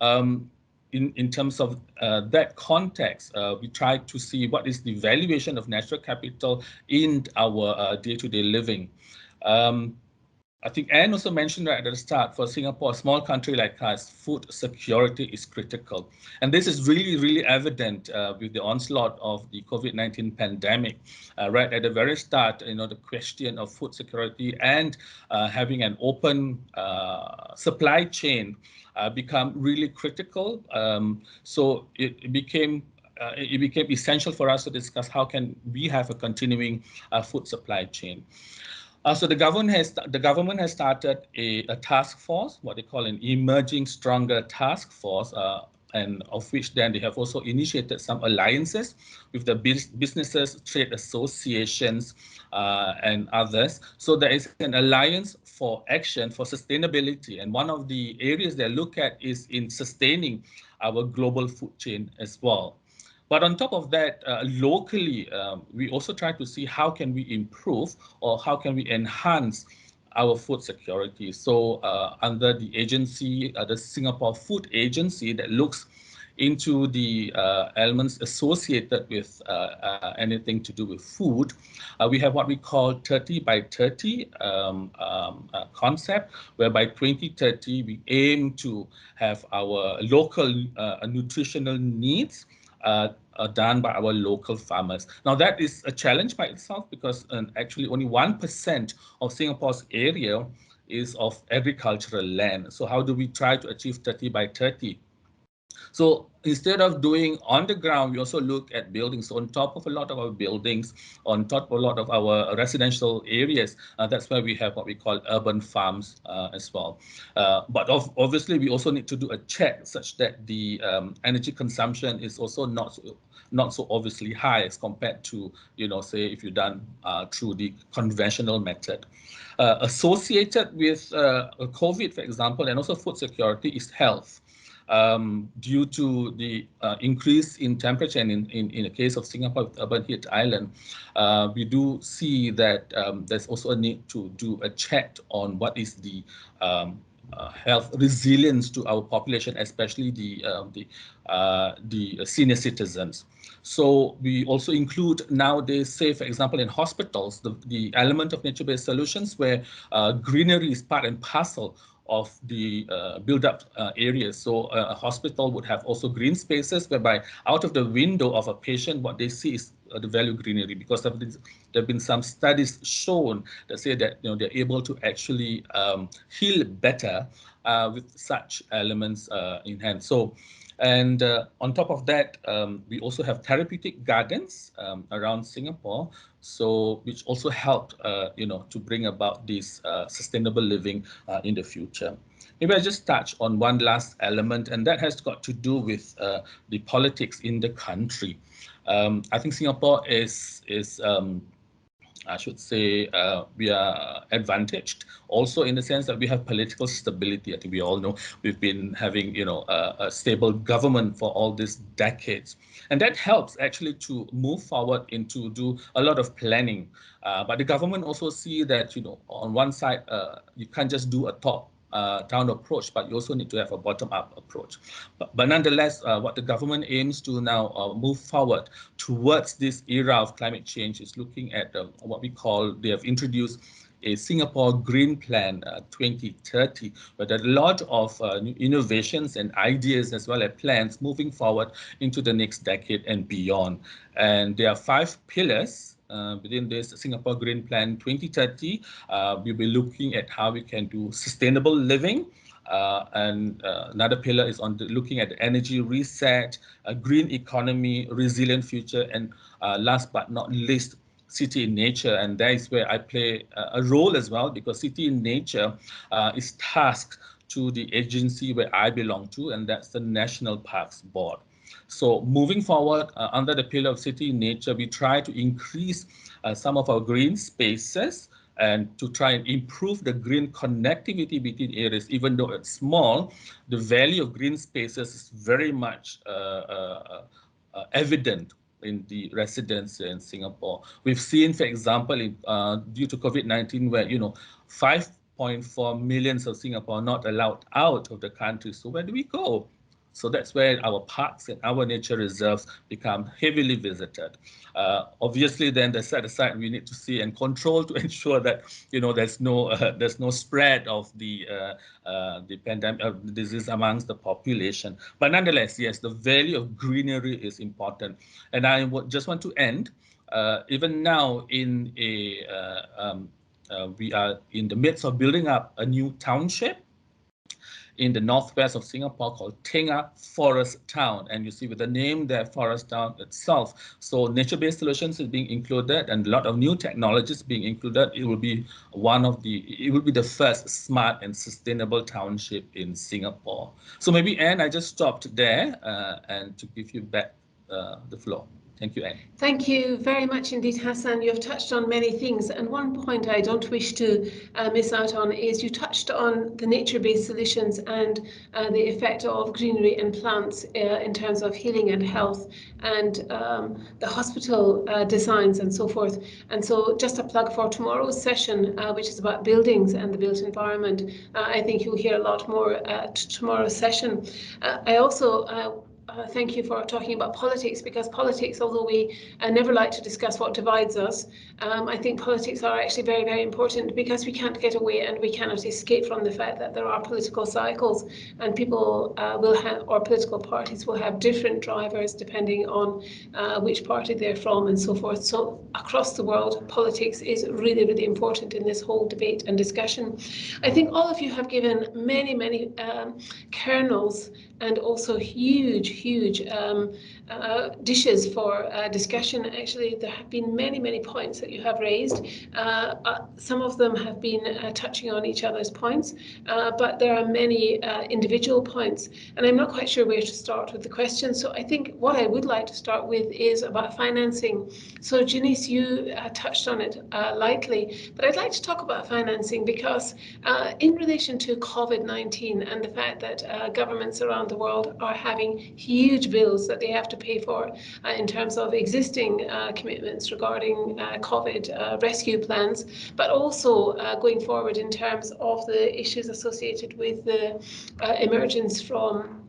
in terms of that context, we try to see what is the valuation of natural capital in our day-to-day living. I think Anne also mentioned right at the start, for Singapore, a small country like us, food security is critical. And this is really, really evident with the onslaught of the COVID-19 pandemic. Right at the very start, the question of food security and having an open supply chain become really critical. So it became essential for us to discuss how can we have a continuing food supply chain. So the government has started a task force, what they call an Emerging Stronger Task Force, and of which then they have also initiated some alliances with the businesses, trade associations, and others. So there is an alliance for action for sustainability, and one of the areas they look at is in sustaining our global food chain as well. But on top of that, locally, we also try to see how can we improve or how can we enhance our food security. So under the agency, the Singapore Food Agency that looks into the elements associated with anything to do with food, we have what we call 30 by 30 concept, where by 2030 we aim to have our local nutritional needs done by our local farmers. Now that is a challenge by itself, because actually only 1% of Singapore's area is of agricultural land. So how do we try to achieve 30 by 30? So instead of doing on the ground, we also look at buildings. So on top of a lot of our buildings, on top of a lot of our residential areas, that's why we have what we call urban farms as well. But obviously, we also need to do a check such that the energy consumption is also not so obviously high as compared to, say if you're done through the conventional method. Associated with COVID, for example, and also food security is health. Due to the increase in temperature, and in the case of Singapore with urban heat island, we do see that there's also a need to do a check on what is the health resilience to our population, especially the senior citizens. So we also include nowadays, say for example, in hospitals, the element of nature-based solutions, where greenery is part and parcel of the build-up areas. So a hospital would have also green spaces, whereby out of the window of a patient, what they see is the value greenery, because there have been some studies shown that say that they're able to actually heal better with such elements in hand. So, and on top of that, we also have therapeutic gardens around Singapore, so which also helped to bring about this sustainable living in the future. Maybe I just touch on one last element, and that has got to do with the politics in the country. I think Singapore is I should say we are advantaged also in the sense that we have political stability. I think we all know we've been having a stable government for all these decades, and that helps actually to move forward into do a lot of planning. But the government also see that on one side you can't just do a top-down approach, but you also need to have a bottom-up approach. But nonetheless, what the government aims to now move forward towards this era of climate change is looking at what we call, they have introduced a Singapore Green Plan 2030, where there are a lot of new innovations and ideas as well as plans moving forward into the next decade and beyond. And there are 5 pillars within this Singapore Green Plan 2030. We'll be looking at how we can do sustainable living. And another pillar is on looking at the energy reset, a green economy, resilient future, and last but not least, city in nature. And that is where I play a role as well, because city in nature is tasked to the agency where I belong to, and that's the National Parks Board. So moving forward, under the pillar of city in nature, we try to increase some of our green spaces and to try and improve the green connectivity between areas. Even though it's small, the value of green spaces is very much evident in the residents in Singapore. We've seen, for example, due to COVID-19, where 5.4 million of Singapore are not allowed out of the country. So where do we go? So that's where our parks and our nature reserves become heavily visited. Obviously, then the set aside we need to see and control to ensure that there's no spread of the pandemic disease amongst the population. But nonetheless, yes, the value of greenery is important. And I just want to end. Even now, we are in the midst of building up a new township in the northwest of Singapore called Tengah Forest Town, and you see with the name there, Forest Town itself. So nature-based solutions is being included, and a lot of new technologies being included. It will be the first smart and sustainable township in Singapore. So maybe, Anne, I just stopped there and to give you back the floor. Thank you, Anne. Thank you very much indeed, Hassan. You have touched on many things, and one point I don't wish to miss out on is you touched on the nature-based solutions and the effect of greenery and plants in terms of healing and health, and the hospital designs and so forth. And so just a plug for tomorrow's session, which is about buildings and the built environment. I think you'll hear a lot more at tomorrow's session. I also thank you for talking about politics, because politics, although we never like to discuss what divides us, I think politics are actually very, very important, because we can't get away and we cannot escape from the fact that there are political cycles, and people will have, or political parties will have different drivers depending on which party they're from and so forth. So across the world, politics is really, really important in this whole debate and discussion. I think all of you have given many, many kernels and also huge dishes for discussion. Actually, there have been many points that you have raised. Some of them have been touching on each other's points, but there are many individual points, and I'm not quite sure where to start with the question. So I think what I would like to start with is about financing. So Janice, you touched on it lightly, but I'd like to talk about financing, because in relation to COVID-19 and the fact that governments around the world are having huge bills that they have to pay for in terms of existing commitments regarding COVID rescue plans, but also going forward in terms of the issues associated with the emergence from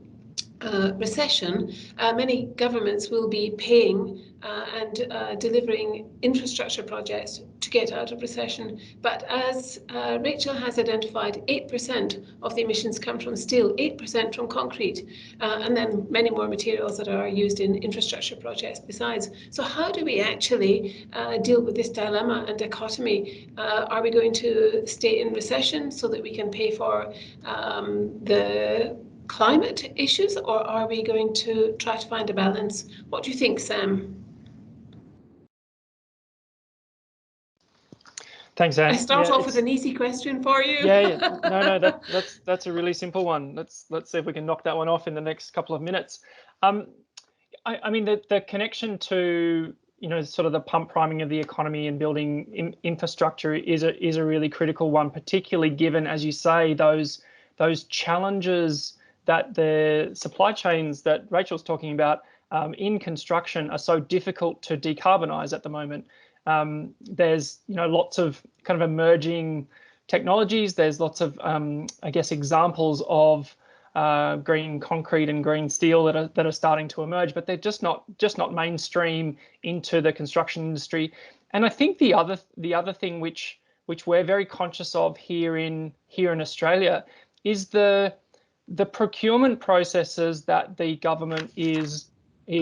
recession. Many governments will be paying and delivering infrastructure projects to get out of recession. But as Rachel has identified, 8% of the emissions come from steel, 8% from concrete, and then many more materials that are used in infrastructure projects besides. So how do we actually deal with this dilemma and dichotomy? Are we going to stay in recession so that we can pay for the climate issues, or are we going to try to find a balance? What do you think, Sam? Thanks, Anne. I start off with an easy question for you. Yeah. No, that's a really simple one. Let's see if we can knock that one off in the next couple of minutes. I mean, the connection to, you know, sort of the pump priming of the economy and building infrastructure is a really critical one, particularly given, as you say, those challenges that the supply chains that Rachel's talking about in construction are so difficult to decarbonize at the moment. There's, you know, lots of kind of emerging technologies. There's lots of, I guess, examples of green concrete and green steel that are starting to emerge, but they're just not mainstream into the construction industry. And I think the other thing which we're very conscious of here in Australia is the procurement processes that the government is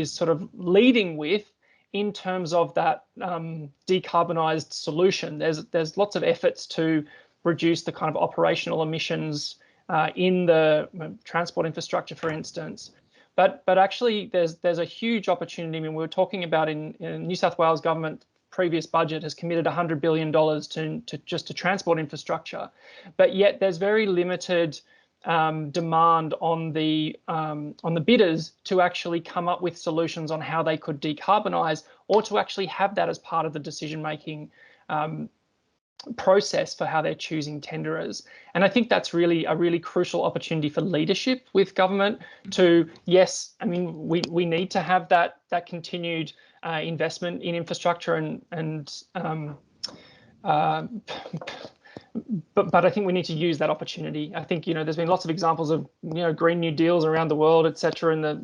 sort of leading with in terms of that decarbonised solution. There's lots of efforts to reduce the kind of operational emissions in the transport infrastructure, for instance. But actually, there's a huge opportunity. I mean, we were talking about in New South Wales government previous budget has committed $100 billion to transport infrastructure, but yet there's very limited demand on the bidders to actually come up with solutions on how they could decarbonise, or to actually have that as part of the decision-making process for how they're choosing tenderers. And I think that's really a really crucial opportunity for leadership with government to, yes, I mean, we need to have that continued investment in infrastructure but I think we need to use that opportunity. I think, you know, there's been lots of examples of, you know, Green New Deals around the world, etc.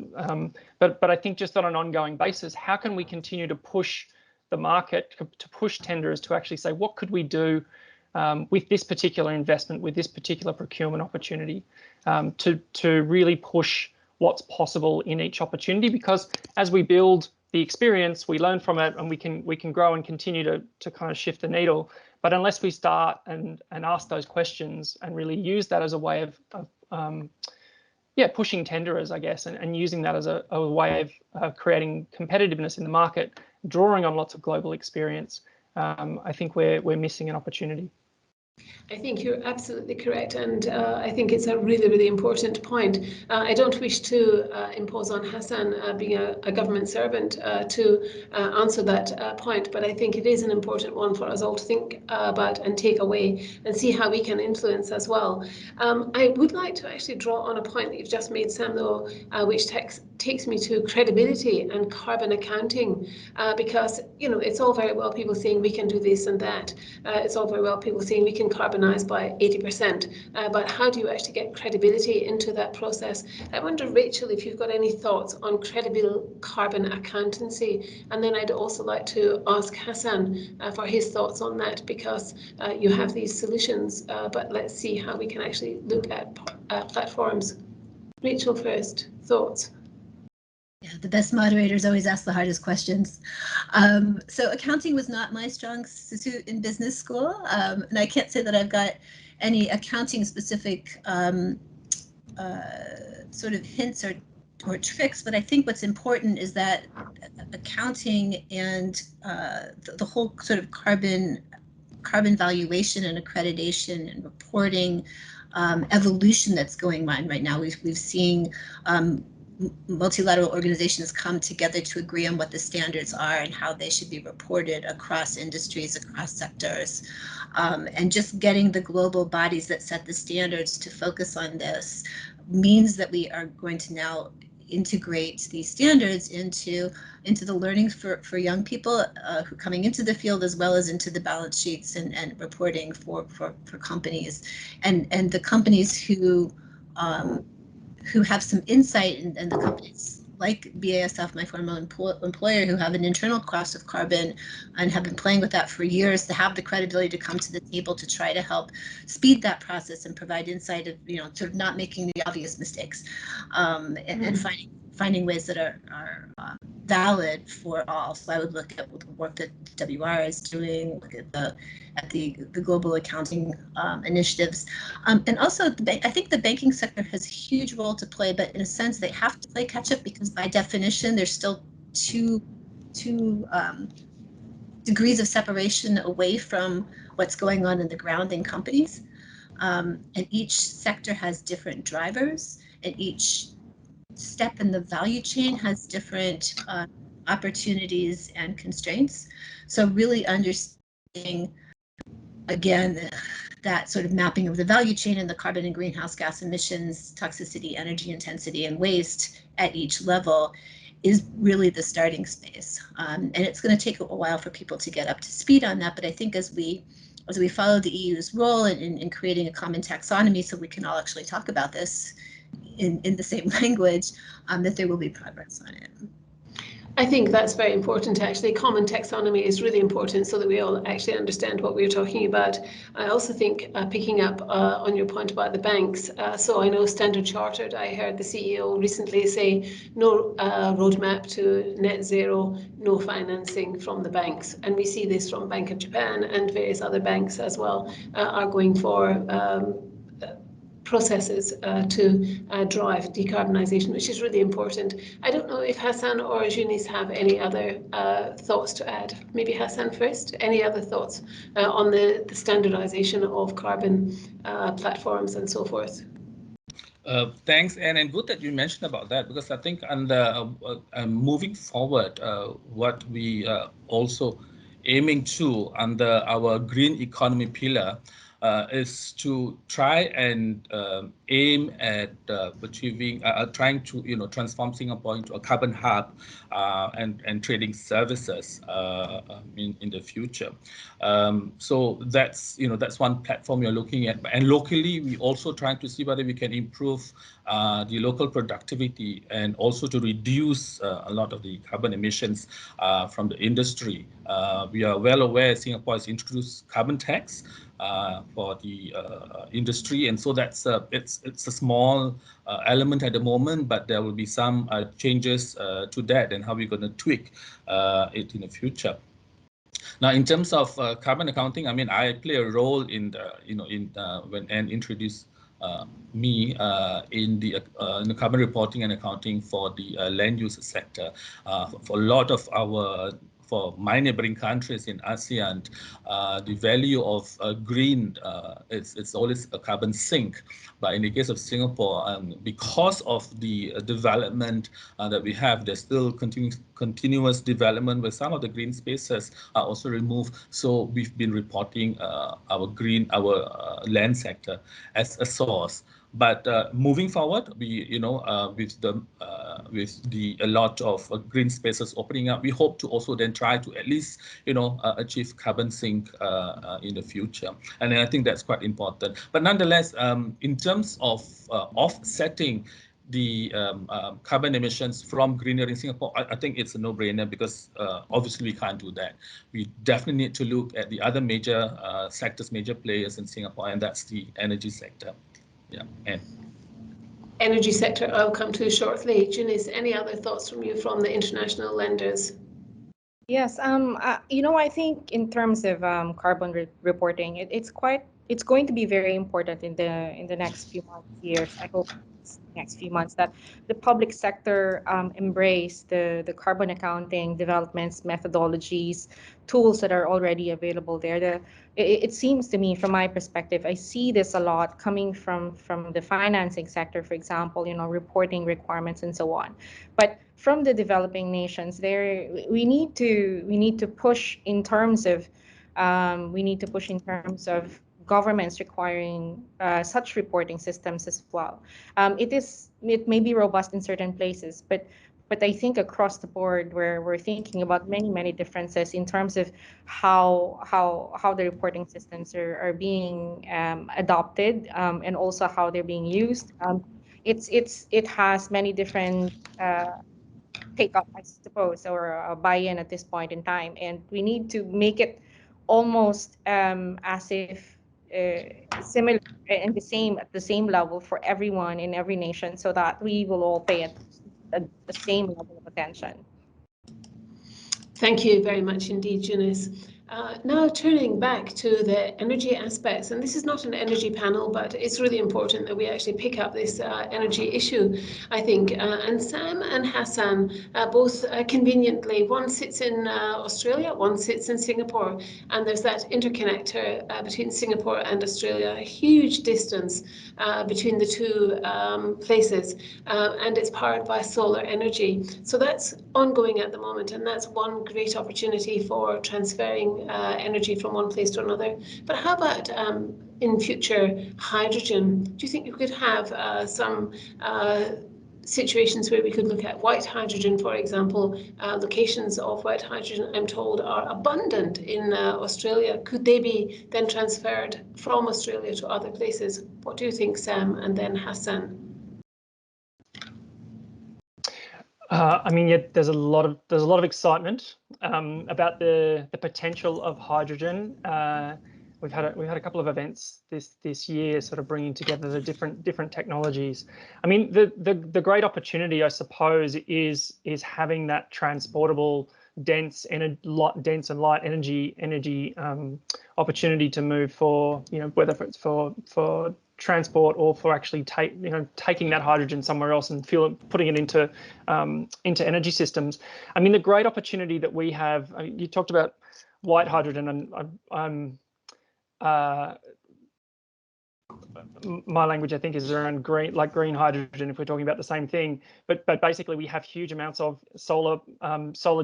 But I think just on an ongoing basis, how can we continue to push the market, to push tenderers to actually say, what could we do with this particular investment, with this particular procurement opportunity, to really push what's possible in each opportunity? Because as we build the experience, we learn from it, and we can grow and continue to kind of shift the needle. But unless we start and ask those questions and really use that as a way of pushing tenderers, I guess, and using that as a way of creating competitiveness in the market, drawing on lots of global experience, I think we're missing an opportunity. I think you're absolutely correct, and I think it's a really, really important point. I don't wish to impose on Hassan, being a government servant, to answer that point, but I think it is an important one for us all to think about and take away and see how we can influence as well. I would like to actually draw on a point that you've just made, Sam, though, which takes me to credibility and carbon accounting, because, you know, it's all very well people saying we can do this and that. It's all very well people saying we can decarbonize by 80%, but how do you actually get credibility into that process? I wonder, Rachel, if you've got any thoughts on credible carbon accountancy, and then I'd also like to ask Hassan for his thoughts on that, because you have these solutions, but let's see how we can actually look at platforms. Rachel first, thoughts? Yeah, the best moderators always ask the hardest questions. So accounting was not my strong suit in business school, and I can't say that I've got any accounting specific sort of hints or tricks, but I think what's important is that accounting and the whole sort of carbon valuation and accreditation and reporting evolution that's going on right now. We've seen multilateral organizations come together to agree on what the standards are and how they should be reported across industries, across sectors. And just getting the global bodies that set the standards to focus on this means that we are going to now integrate these standards into the learning for young people who coming into the field, as well as into the balance sheets and reporting for companies, and the companies who have some insight, and the companies like BASF, my former employer, who have an internal cost of carbon and have been playing with that for years, to have the credibility to come to the table to try to help speed that process and provide insight of, sort of not making the obvious mistakes, and finding ways that are valid for all. So I would look at the work that WR is doing, look at the global accounting initiatives, and also I think the banking sector has a huge role to play, but in a sense they have to play catch up, because by definition there's still two degrees of separation away from what's going on in the ground in companies, and each sector has different drivers, and each step in the value chain has different opportunities and constraints. So really understanding, again, that sort of mapping of the value chain and the carbon and greenhouse gas emissions, toxicity, energy intensity, and waste at each level is really the starting space. And it's going to take a while for people to get up to speed on that. But I think as we follow the EU's role in creating a common taxonomy, so we can all actually talk about this in the same language, that there will be progress on it. I think that's very important, actually. Common taxonomy is really important so that we all actually understand what we're talking about. I also think, picking up on your point about the banks, so I know Standard Chartered, I heard the CEO recently say no roadmap to net zero, no financing from the banks. And we see this from Bank of Japan, and various other banks as well are going for processes to drive decarbonisation, which is really important. I don't know if Hassan or Eunice have any other thoughts to add. Maybe Hassan first. Any other thoughts on the standardisation of carbon platforms and so forth? Thanks, Anne, and good that you mentioned about that, because I think moving forward, what we also aiming to under our green economy pillar is to try and aim at achieving, trying to transform Singapore into a carbon hub and trading services in the future. So that's one platform you're looking at, and locally we also trying to see whether we can improve the local productivity and also to reduce a lot of the carbon emissions from the industry. We are well aware Singapore has introduced carbon tax for the industry, and so that's it's a small element at the moment, but there will be some changes to that and how we're going to tweak it in the future. Now, in terms of carbon accounting, I mean, I play a role in the when Anne introduced me in the carbon reporting and accounting for the land use sector. For a lot of for my neighboring countries in ASEAN, the value of green, it's always a carbon sink. But in the case of Singapore, because of the development that we have, there's still continuous development where some of the green spaces are also removed. So we've been reporting our land sector as a source. But moving forward, we with the a lot of green spaces opening up, we hope to also then try to at least, achieve carbon sink in the future. And I think that's quite important. But nonetheless, in terms of offsetting the carbon emissions from greenery in Singapore, I think it's a no-brainer, because obviously we can't do that. We definitely need to look at the other major sectors, major players in Singapore, and that's the energy sector. Yeah. And energy sector I'll come to shortly. Janice, any other thoughts from you from the international lenders? Yes, I think in terms of carbon reporting, it's going to be very important in the next few months, years. I hope next few months that the public sector embrace the carbon accounting developments, methodologies, tools that are already available there. It seems to me, from my perspective, I see this a lot coming from the financing sector, for example, reporting requirements and so on. But from the developing nations, we need to push in terms of governments requiring such reporting systems as well. It may be robust in certain places, but I think across the board we're thinking about many differences in terms of how the reporting systems are being adopted, and also how they're being used. It has many different take up, I suppose, or a buy-in at this point in time, and we need to make it almost as if similar and at the same level for everyone in every nation, so that we will all pay it the same level of attention. Thank you very much indeed, Janice. Now turning back to the energy aspects, and this is not an energy panel, but it's really important that we actually pick up this energy issue, I think. And Sam and Hassan, both conveniently, one sits in Australia, one sits in Singapore, and there's that interconnector between Singapore and Australia, a huge distance between the two places, and it's powered by solar energy. So that's ongoing at the moment, and that's one great opportunity for transferring energy from one place to another. But how about in future hydrogen? Do you think you could have some situations where we could look at white hydrogen, for example? Locations of white hydrogen, I'm told, are abundant in Australia. Could they be then transferred from Australia to other places? What do you think, Sam, and then Hassan? I mean, yeah, there's a lot of excitement about the potential of hydrogen. We've had a couple of events this year, sort of bringing together the different technologies. I mean, the great opportunity, I suppose, is having that transportable, dense and light energy opportunity to move for, whether it's for transport or for actually taking that hydrogen somewhere else and putting it into energy systems. I mean, the great opportunity that we have, you talked about white hydrogen, and my language, I think, is around green hydrogen, if we're talking about the same thing. But basically, we have huge amounts of solar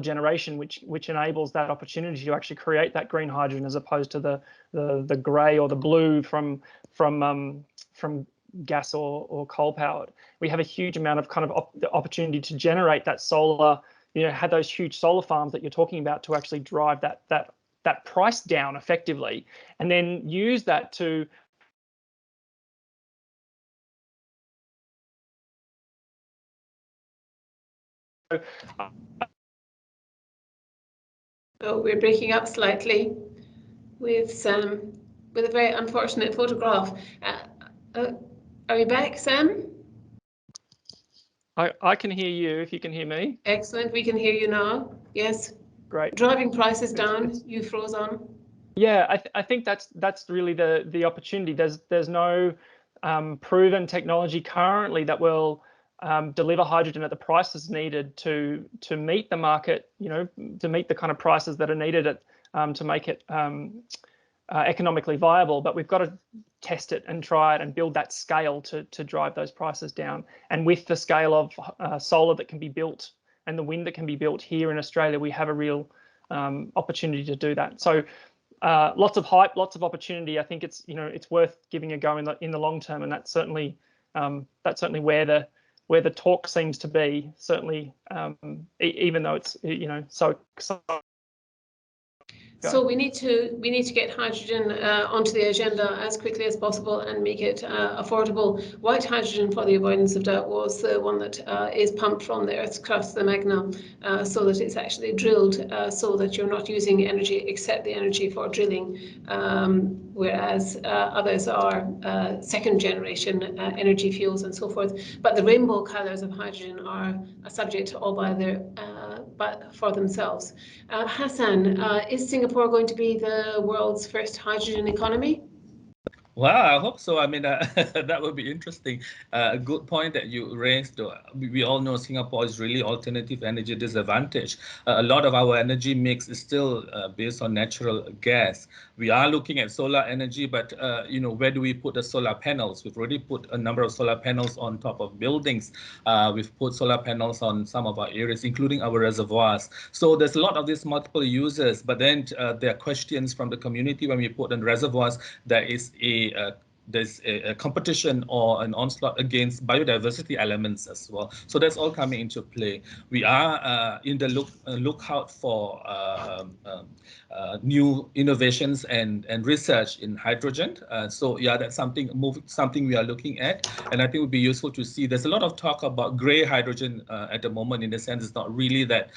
generation, which enables that opportunity to actually create that green hydrogen, as opposed to the grey or the blue from gas or coal powered. We have a huge amount of kind of the opportunity to generate that solar, have those huge solar farms that you're talking about to actually drive that price down effectively, and then use that to Oh, we're breaking up slightly with a very unfortunate photograph. Are we back, Sam? I can hear you, if you can hear me. Excellent, we can hear you now. Yes. Great. Driving prices down, you froze on. Yeah, I think that's really the opportunity. There's no proven technology currently that will deliver hydrogen at the prices needed to meet the market, to meet the kind of prices that are needed to make it economically viable. But we've got to test it and try it and build that scale to drive those prices down. And with the scale of solar that can be built and the wind that can be built here in Australia, we have a real opportunity to do that. So lots of hype, lots of opportunity. I think it's worth giving a go in the long term, and that's certainly where where the talk seems to be, certainly, even though it's, so exciting. So we need to get hydrogen onto the agenda as quickly as possible and make it affordable. White hydrogen, for the avoidance of doubt, was the one that is pumped from the Earth's crust, the magma, so that it's actually drilled, so that you're not using energy except the energy for drilling, whereas others are second generation energy fuels and so forth. But the rainbow colours of hydrogen are a subject all by their but for themselves. Hassan, is Singapore going to be the world's first hydrogen economy? Well, I hope so. I mean, that would be interesting. A good point that you raised. We all know Singapore is really alternative energy disadvantage. A lot of our energy mix is still based on natural gas. We are looking at solar energy, but where do we put the solar panels? We've already put a number of solar panels on top of buildings. We've put solar panels on some of our areas, including our reservoirs. So there's a lot of these multiple users, but then there are questions from the community when we put on reservoirs. There's a competition or an onslaught against biodiversity elements as well. So that's all coming into play. We are in the lookout for new innovations and research in hydrogen. So yeah, that's something we are looking at, and I think it would be useful to see. There's a lot of talk about gray hydrogen at the moment. In the sense, it's not really that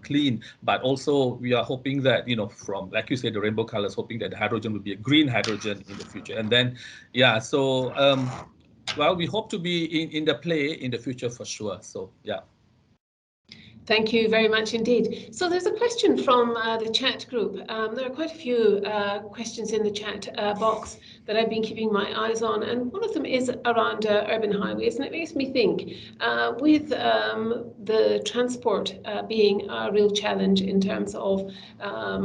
clean, but also we are hoping that from, like you said, the rainbow colors, hoping that the hydrogen will be a green hydrogen in the future. And then yeah, so well, we hope to be in the play in the future for sure. So yeah. Thank you very much indeed. So there's a question from the chat group. There are quite a few questions in the chat box that I've been keeping my eyes on, and one of them is around urban highways, and it makes me think, with the transport being a real challenge in terms of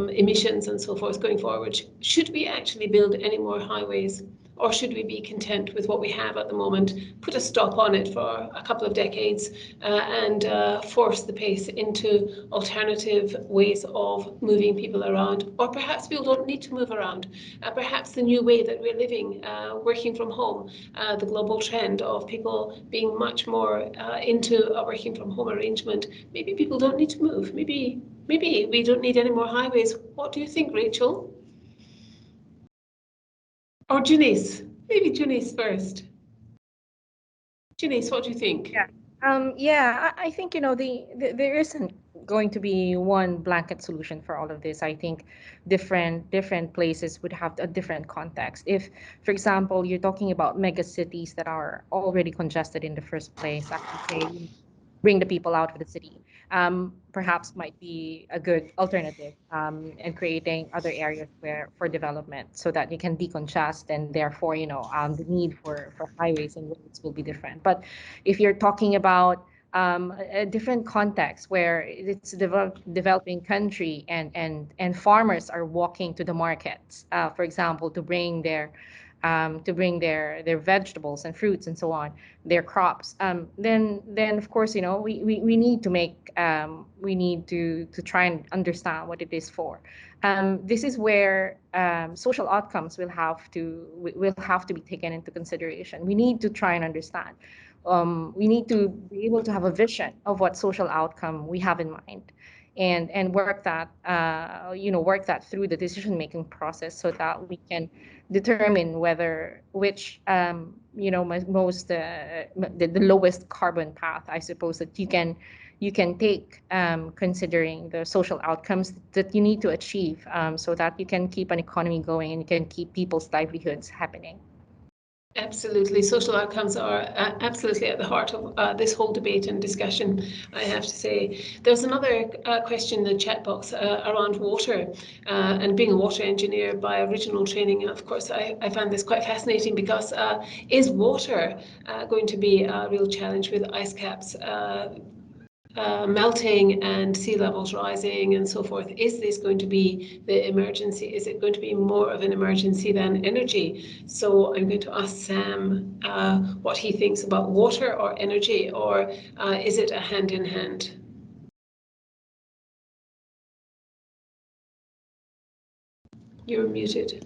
emissions and so forth going forward, should we actually build any more highways? Or should we be content with what we have at the moment, put a stop on it for a couple of decades and force the pace into alternative ways of moving people around? Or perhaps people don't need to move around. Perhaps the new way that we're living, working from home, the global trend of people being much more into a working from home arrangement, maybe people don't need to move. Maybe we don't need any more highways. What do you think, Rachel? Or Janice, maybe Janice first. Janice, what do you think? Yeah, I think there isn't going to be one blanket solution for all of this. I think different places would have a different context. If, for example, you're talking about mega cities that are already congested in the first place, I would say bring the people out of the city. Perhaps might be a good alternative, and creating other areas for development so that you can decongest, and therefore the need for highways and roads will be different. But if you're talking about a different context where it's a developing country and farmers are walking to the markets, for example, to bring their vegetables and fruits and so on, their crops, then of course we need to make we need to try and understand what it is for. This is where social outcomes will have to be taken into consideration. We need to try and understand. We need to be able to have a vision of what social outcome we have in mind, and work that through the decision making process so that we can determine which most the lowest carbon path, I suppose, that you can take, considering the social outcomes that you need to achieve, so that you can keep an economy going and you can keep people's livelihoods happening. Absolutely. Social outcomes are absolutely at the heart of this whole debate and discussion, I have to say. There's another question in the chat box around water, and being a water engineer by original training. Of course, I find this quite fascinating because is water going to be a real challenge with ice caps melting and sea levels rising and so forth? Is this going to be the emergency? Is it going to be more of an emergency than energy? So I'm going to ask Sam what he thinks about water or energy, or is it a hand in hand? You're muted.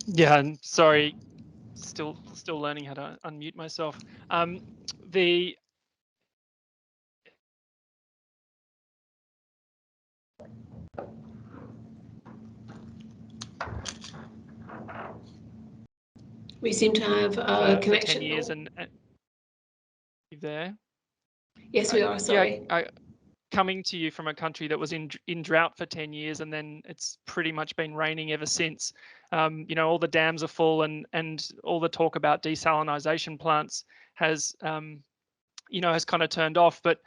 Yeah, sorry, still learning how to unmute myself. the We seem to have a connection. For 10 years and there. Yes, we are. Sorry. Yeah, coming to you from a country that was in drought for 10 years and then it's pretty much been raining ever since. You know, all the dams are full and all the talk about desalination plants has you know, has kind of turned off. But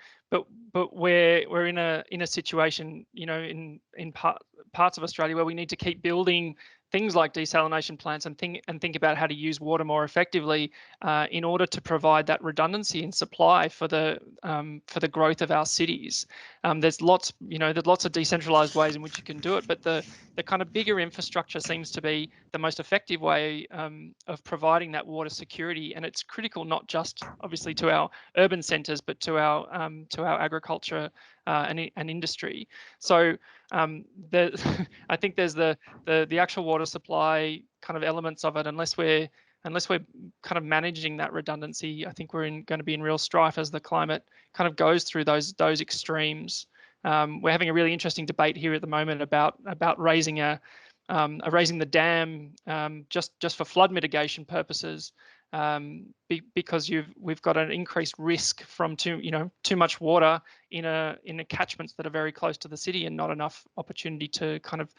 we're in a situation, you know, in parts of Australia where we need to keep building things like desalination plants and think about how to use water more effectively in order to provide that redundancy in supply for the growth of our cities. There's lots of decentralized ways in which you can do it, but the kind of bigger infrastructure seems to be the most effective way of providing that water security, and it's critical not just obviously to our urban centres but to our agriculture and industry. So I think there's the actual water supply kind of elements of it. Unless we're kind of managing that redundancy, I think we're going to be in real strife as the climate kind of goes through those extremes. We're having a really interesting debate here at the moment about raising the dam just for flood mitigation purposes, because we've got an increased risk from too much water in catchments that are very close to the city and not enough opportunity to kind of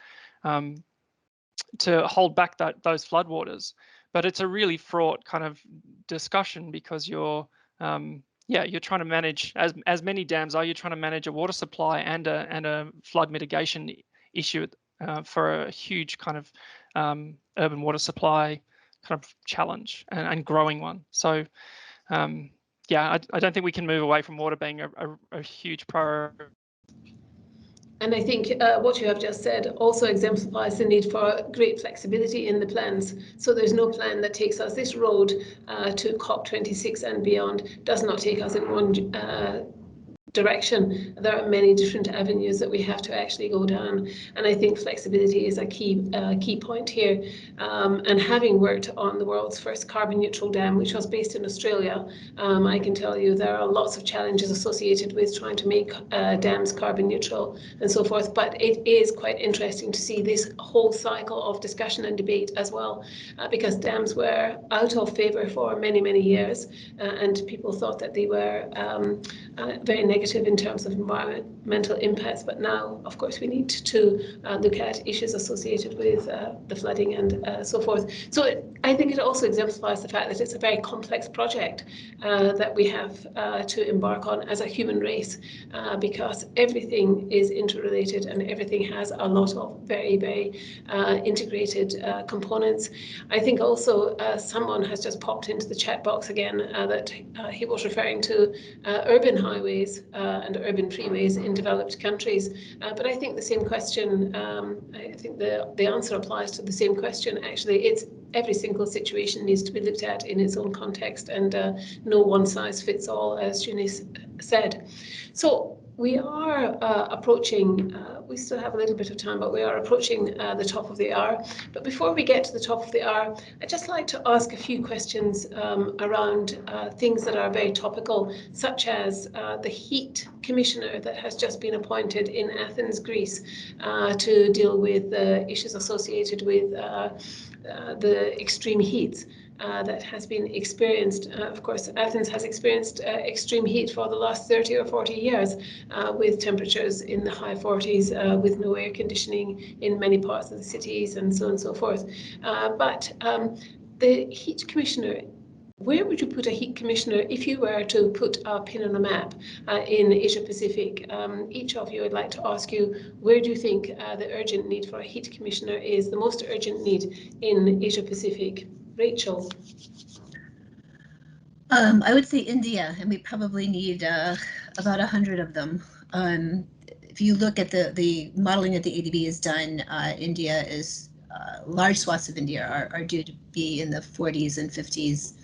to hold back those floodwaters. But it's a really fraught kind of discussion because you're trying to manage, as many dams are, you're trying to manage a water supply and a flood mitigation issue for a huge kind of urban water supply kind of challenge and growing one. So yeah, I don't think we can move away from water being a huge priority. And I think what you have just said also exemplifies the need for great flexibility in the plans. So there's no plan that takes us this road to COP26 and beyond, does not take us in one direction. There are many different avenues that we have to actually go down, and I think flexibility is a key point here. And having worked on the world's first carbon neutral dam, which was based in Australia, I can tell you there are lots of challenges associated with trying to make dams carbon neutral and so forth. But it is quite interesting to see this whole cycle of discussion and debate as well, because dams were out of favour for many years, and people thought that they were very negative in terms of environmental impacts. But now, of course, we need to look at issues associated with the flooding and so forth. So I think it also exemplifies the fact that it's a very complex project that we have to embark on as a human race, because everything is interrelated and everything has a lot of very integrated components. I think also someone has just popped into the chat box again that he was referring to urban highways and urban freeways in developed countries. But I think the same question, I think the answer applies to the same question. Actually, it's every single situation needs to be looked at in its own context, and no one size fits all, as Eunice said. So we are approaching, we still have a little bit of time, but we are approaching the top of the hour. But before we get to the top of the hour, I'd just like to ask a few questions around things that are very topical, such as the heat commissioner that has just been appointed in Athens, Greece, to deal with the issues associated with the extreme heats that has been experienced. Of course, Athens has experienced extreme heat for the last 30 or 40 years, with temperatures in the high 40s, with no air conditioning in many parts of the cities, and so on and so forth. But the heat commissioner, where would you put a heat commissioner if you were to put a pin on a map in Asia Pacific? Each of you, I'd like to ask you, where do you think the urgent need for a heat commissioner is, the most urgent need in Asia Pacific? Rachel? I would say India, and we probably need about 100 of them. If you look at the modeling that the ADB has done, India is, large swaths of India are due to be in the 40s and 50s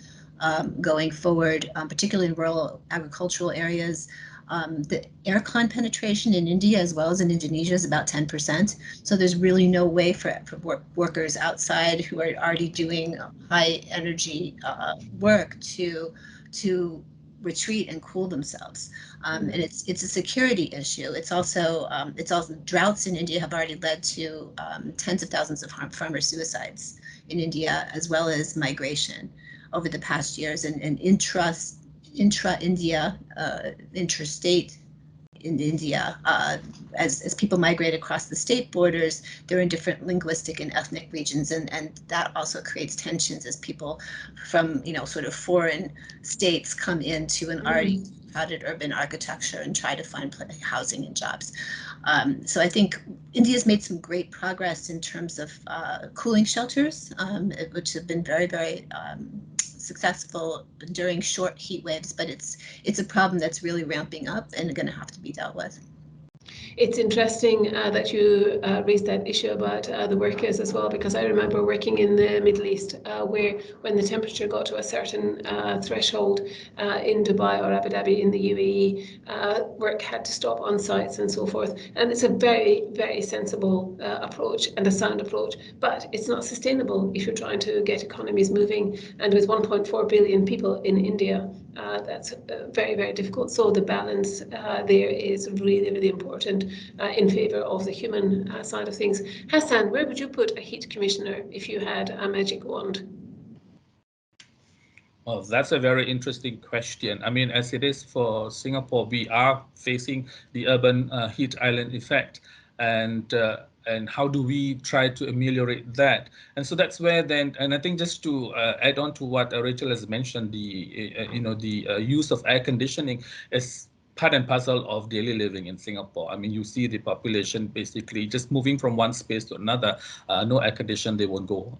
going forward, particularly in rural agricultural areas. The aircon penetration in India as well as in Indonesia is about 10%. So there's really no way for workers outside who are already doing high energy work to retreat and cool themselves. And it's a security issue. It's also droughts in India have already led to tens of thousands of farmer suicides in India, as well as migration over the past years, and intra-India, intrastate in India, as people migrate across the state borders, they're in different linguistic and ethnic regions, and that also creates tensions as people from, sort of foreign states come into an already crowded urban architecture and try to find housing and jobs. So I think India's made some great progress in terms of cooling shelters, which have been very, very successful during short heat waves, but it's a problem that's really ramping up and going to have to be dealt with. It's interesting that you raised that issue about the workers as well, because I remember working in the Middle East where when the temperature got to a certain threshold in Dubai or Abu Dhabi in the UAE, work had to stop on sites and so forth. And it's a very, very sensible approach and a sound approach, but it's not sustainable if you're trying to get economies moving. And with 1.4 billion people in India, that's very, very difficult. So the balance there is really, really important in favor of the human side of things. Hassan, where would you put a heat commissioner if you had a magic wand? Well, that's a very interesting question. I mean, as it is for Singapore, we are facing the urban heat island effect, and how do we try to ameliorate that? And so that's where then, and I think just to add on to what Rachel has mentioned, the use of air conditioning is part and parcel of daily living in Singapore. I mean, you see the population basically just moving from one space to another. No air condition, they won't go.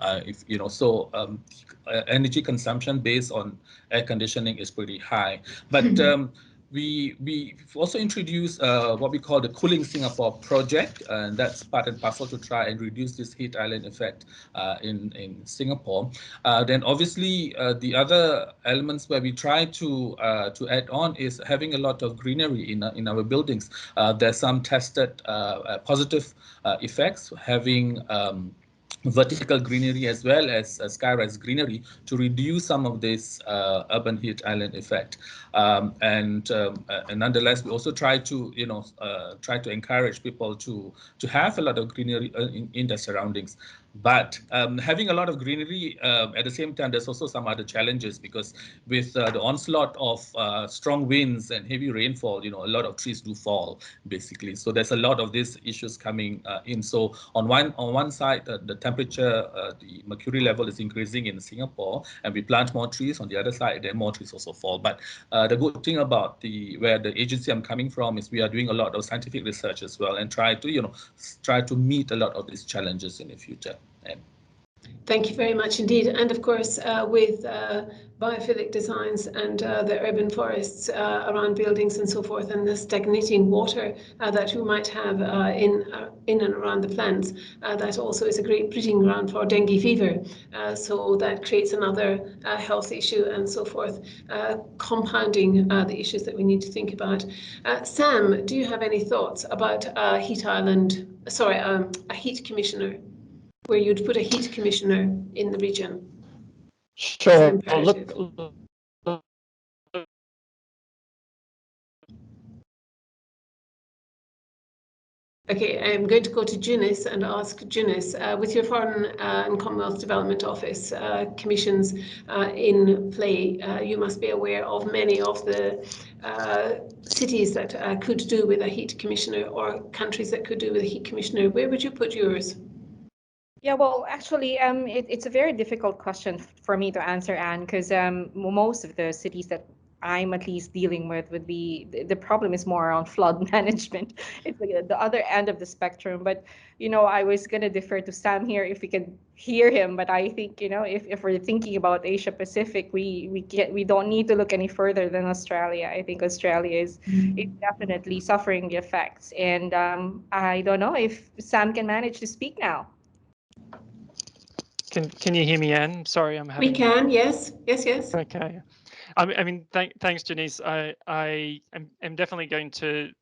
Energy consumption based on air conditioning is pretty high. But we've also introduced what we call the Cooling Singapore project, and that's part and parcel to try and reduce this heat island effect in Singapore. Then obviously the other elements where we try to add on is having a lot of greenery in our buildings. There's some tested positive effects, having vertical greenery as well as skyrise greenery to reduce some of this urban heat island effect. And nonetheless, we also try to encourage people to have a lot of greenery in their surroundings. But having a lot of greenery at the same time, there's also some other challenges, because with the onslaught of strong winds and heavy rainfall, a lot of trees do fall, basically. So there's a lot of these issues coming in. So on one side, the temperature, the mercury level is increasing in Singapore, and we plant more trees. On the other side, then more trees also fall. But the good thing about where the agency I'm coming from is we are doing a lot of scientific research as well, and try to meet a lot of these challenges in the future. Thank you very much indeed. And of course, with biophilic designs and the urban forests around buildings and so forth, and the stagnating water that we might have in and around the plants, that also is a great breeding ground for dengue fever. So that creates another health issue and so forth, compounding the issues that we need to think about. Sam, do you have any thoughts about a heat commissioner, where you'd put a heat commissioner in the region? Sure. Okay, I'm going to go to Junice and ask Junice, with your Foreign and Commonwealth Development Office commissions in play, you must be aware of many of the cities that could do with a heat commissioner, or countries that could do with a heat commissioner. Where would you put yours? Yeah, well, actually, it's a very difficult question for me to answer, Anne, because most of the cities that I'm at least dealing with would be, the problem is more around flood management. It's like the other end of the spectrum. But, I was going to defer to Sam here if we can hear him. But I think, if we're thinking about Asia Pacific, we don't need to look any further than Australia. I think Australia is definitely suffering the effects. And I don't know if Sam can manage to speak now. Can you hear me, Anne? Sorry, I'm having... We can, yes. Okay. I mean, thanks, Janice. I am definitely going to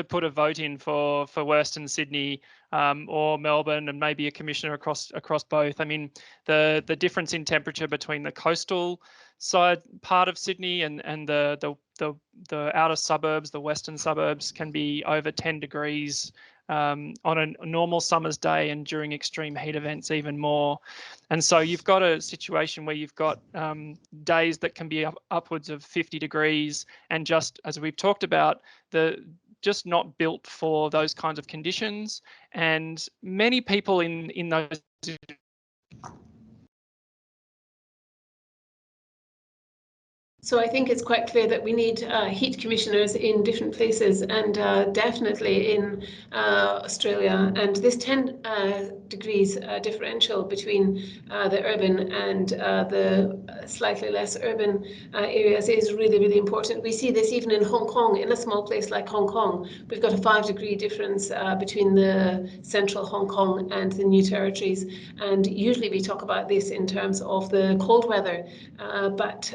put a vote in for Western Sydney or Melbourne, and maybe a commissioner across both. I mean, the difference in temperature between the coastal side part of Sydney and the the outer suburbs, the western suburbs, can be over 10 degrees on a normal summer's day, and during extreme heat events even more. And so you've got a situation where you've got days that can be upwards of 50 degrees, and just as we've talked about, just not built for those kinds of conditions. And many people in those So I think it's quite clear that we need heat commissioners in different places, and definitely in Australia. And this 10 degrees differential between the urban and the slightly less urban areas is really, really important. We see this even in Hong Kong. In a small place like Hong Kong, we've got a 5-degree difference between the central Hong Kong and the New Territories. And usually we talk about this in terms of the cold weather, but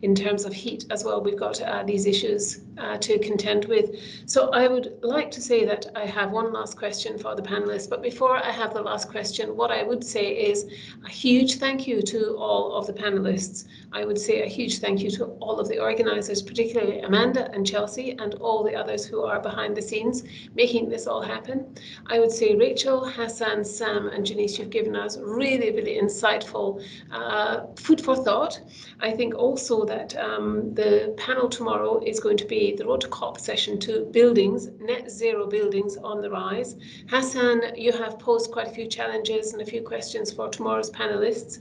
in terms of heat as well, we've got these issues to contend with. So I would like to say that I have one last question for the panelists, but before I have the last question, what I would say is a huge thank you to all of the panelists. I would say a huge thank you to all of the organisers, particularly Amanda and Chelsea and all the others who are behind the scenes making this all happen. I would say Rachel, Hassan, Sam and Janice, you've given us really, really insightful food for thought. I think also that the panel tomorrow is going to be the Road to COP session to buildings, net zero buildings on the rise. Hassan, you have posed quite a few challenges and a few questions for tomorrow's panelists,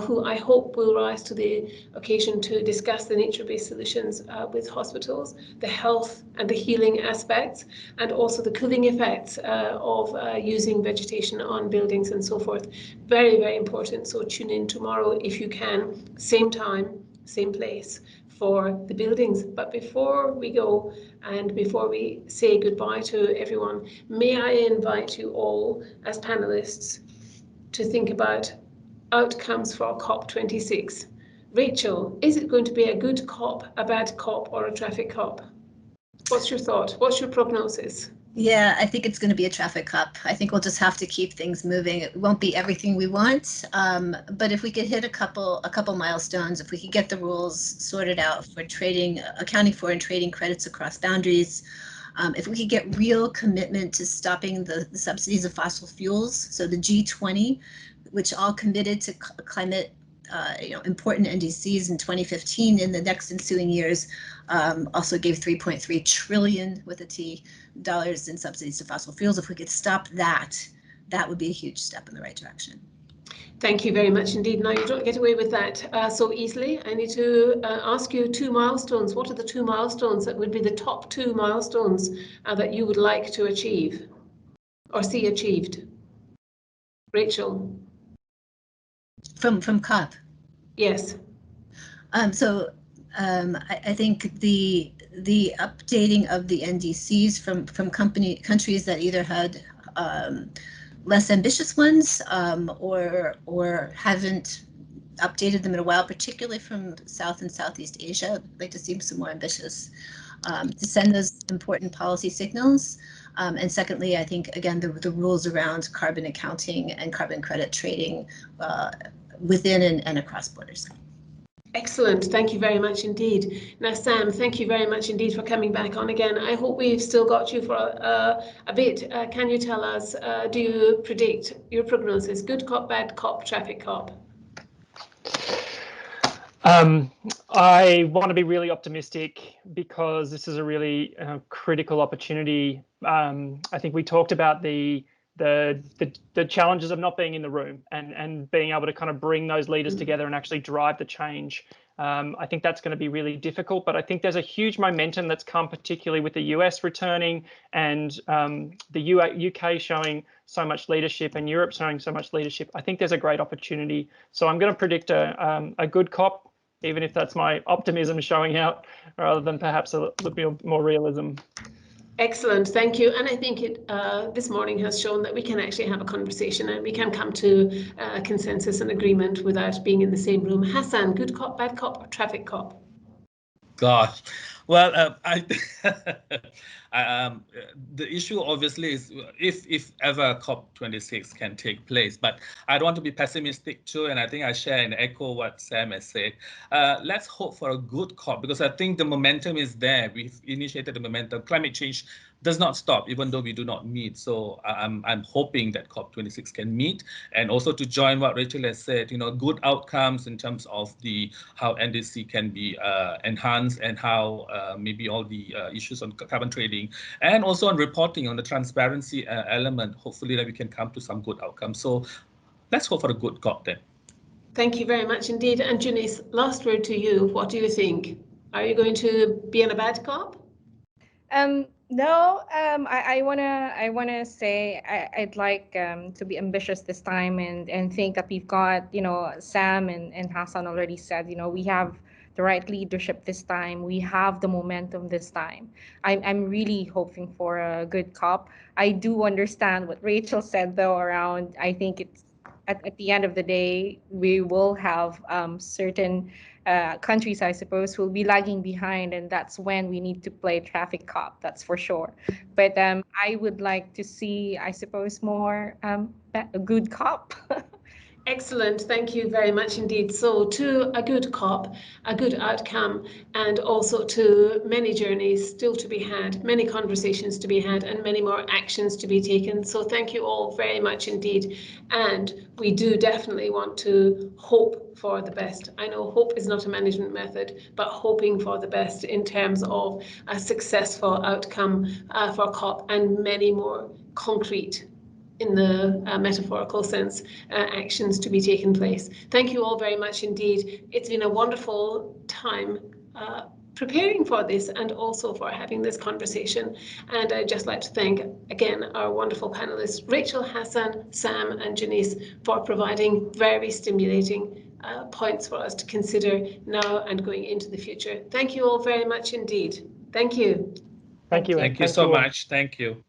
who I hope will rise to the occasion to discuss the nature-based solutions with hospitals, the health and the healing aspects, and also the cooling effects of using vegetation on buildings and so forth. Very, very important. So tune in tomorrow if you can, same time, same place for the buildings. But before we go and before we say goodbye to everyone, may I invite you all as panelists to think about outcomes for COP26. Rachel, is it going to be a good COP, a bad COP, or a traffic COP? What's your thought? What's your prognosis? Yeah, I think it's going to be a traffic COP. I think we'll just have to keep things moving. It won't be everything we want, but if we could hit a couple milestones, if we could get the rules sorted out for trading, accounting for and trading credits across boundaries, if we could get real commitment to stopping the subsidies of fossil fuels, so the G20, which all committed to climate important NDCs in 2015, in the next ensuing years, also gave 3.3 trillion with a T dollars in subsidies to fossil fuels. If we could stop that, that would be a huge step in the right direction. Thank you very much indeed. Now, you don't get away with that so easily. I need to ask you 2 milestones. What are the 2 milestones that would be the top 2 milestones that you would like to achieve or see achieved? Rachel. From COP? Yes. I think the updating of the NDCs from countries that either had less ambitious ones or haven't updated them in a while, particularly from South and Southeast Asia. I'd like to see some more ambitious to send those important policy signals. And secondly, I think, again, the rules around carbon accounting and carbon credit trading within and across borders. Excellent. Thank you very much indeed. Now, Sam, thank you very much indeed for coming back on again. I hope we've still got you for a bit. Can you tell us, do you predict your prognosis? Good COP, bad COP, traffic COP? I want to be really optimistic because this is a really critical opportunity. I think we talked about the challenges of not being in the room and being able to kind of bring those leaders together and actually drive the change. I think that's going to be really difficult, but I think there's a huge momentum that's come, particularly with the US returning and the UK showing so much leadership and Europe showing so much leadership. I think there's a great opportunity. So I'm going to predict a good COP, even if that's my optimism showing out rather than perhaps a little bit more realism. Excellent, thank you. And I think this morning has shown that we can actually have a conversation and we can come to consensus and agreement without being in the same room. Hassan, good COP, bad COP, or traffic COP? Gosh, Well, the issue obviously is if ever COP26 can take place, but I don't want to be pessimistic too, and I think I share and echo what Sam has said. Let's hope for a good COP, because I think the momentum is there. We've initiated the momentum. Climate change does not stop, even though we do not meet. So I'm hoping that COP26 can meet, and also to join what Rachel has said, good outcomes in terms of how NDC can be enhanced, and how maybe all the issues on carbon trading, and also on reporting, on the transparency element, hopefully that we can come to some good outcomes. So let's hope for a good COP then. Thank you very much indeed. And Janice, last word to you. What do you think? Are you going to be in a bad COP? No, I wanna say I'd like to be ambitious this time and think that we've got, Sam and Hassan already said, we have the right leadership this time. We have the momentum this time. I'm really hoping for a good COP. I do understand what Rachel said though around, I think it's at the end of the day, we will have certain countries, I suppose, will be lagging behind, and that's when we need to play traffic cop, that's for sure. But I would like to see, I suppose, more a good cop. Excellent. Thank you very much indeed. So to a good COP, a good outcome, and also to many journeys still to be had, many conversations to be had, and many more actions to be taken. So thank you all very much indeed. And we do definitely want to hope for the best. I know hope is not a management method, but hoping for the best in terms of a successful outcome for COP and many more concrete, in the metaphorical sense, actions to be taken place. Thank you all very much indeed. It's been a wonderful time preparing for this and also for having this conversation. And I'd just like to thank again our wonderful panelists, Rachel, Hassan, Sam and Janice, for providing very stimulating points for us to consider now and going into the future. Thank you all very much indeed. Thank you. Thank you. Thank you so much. Thank you.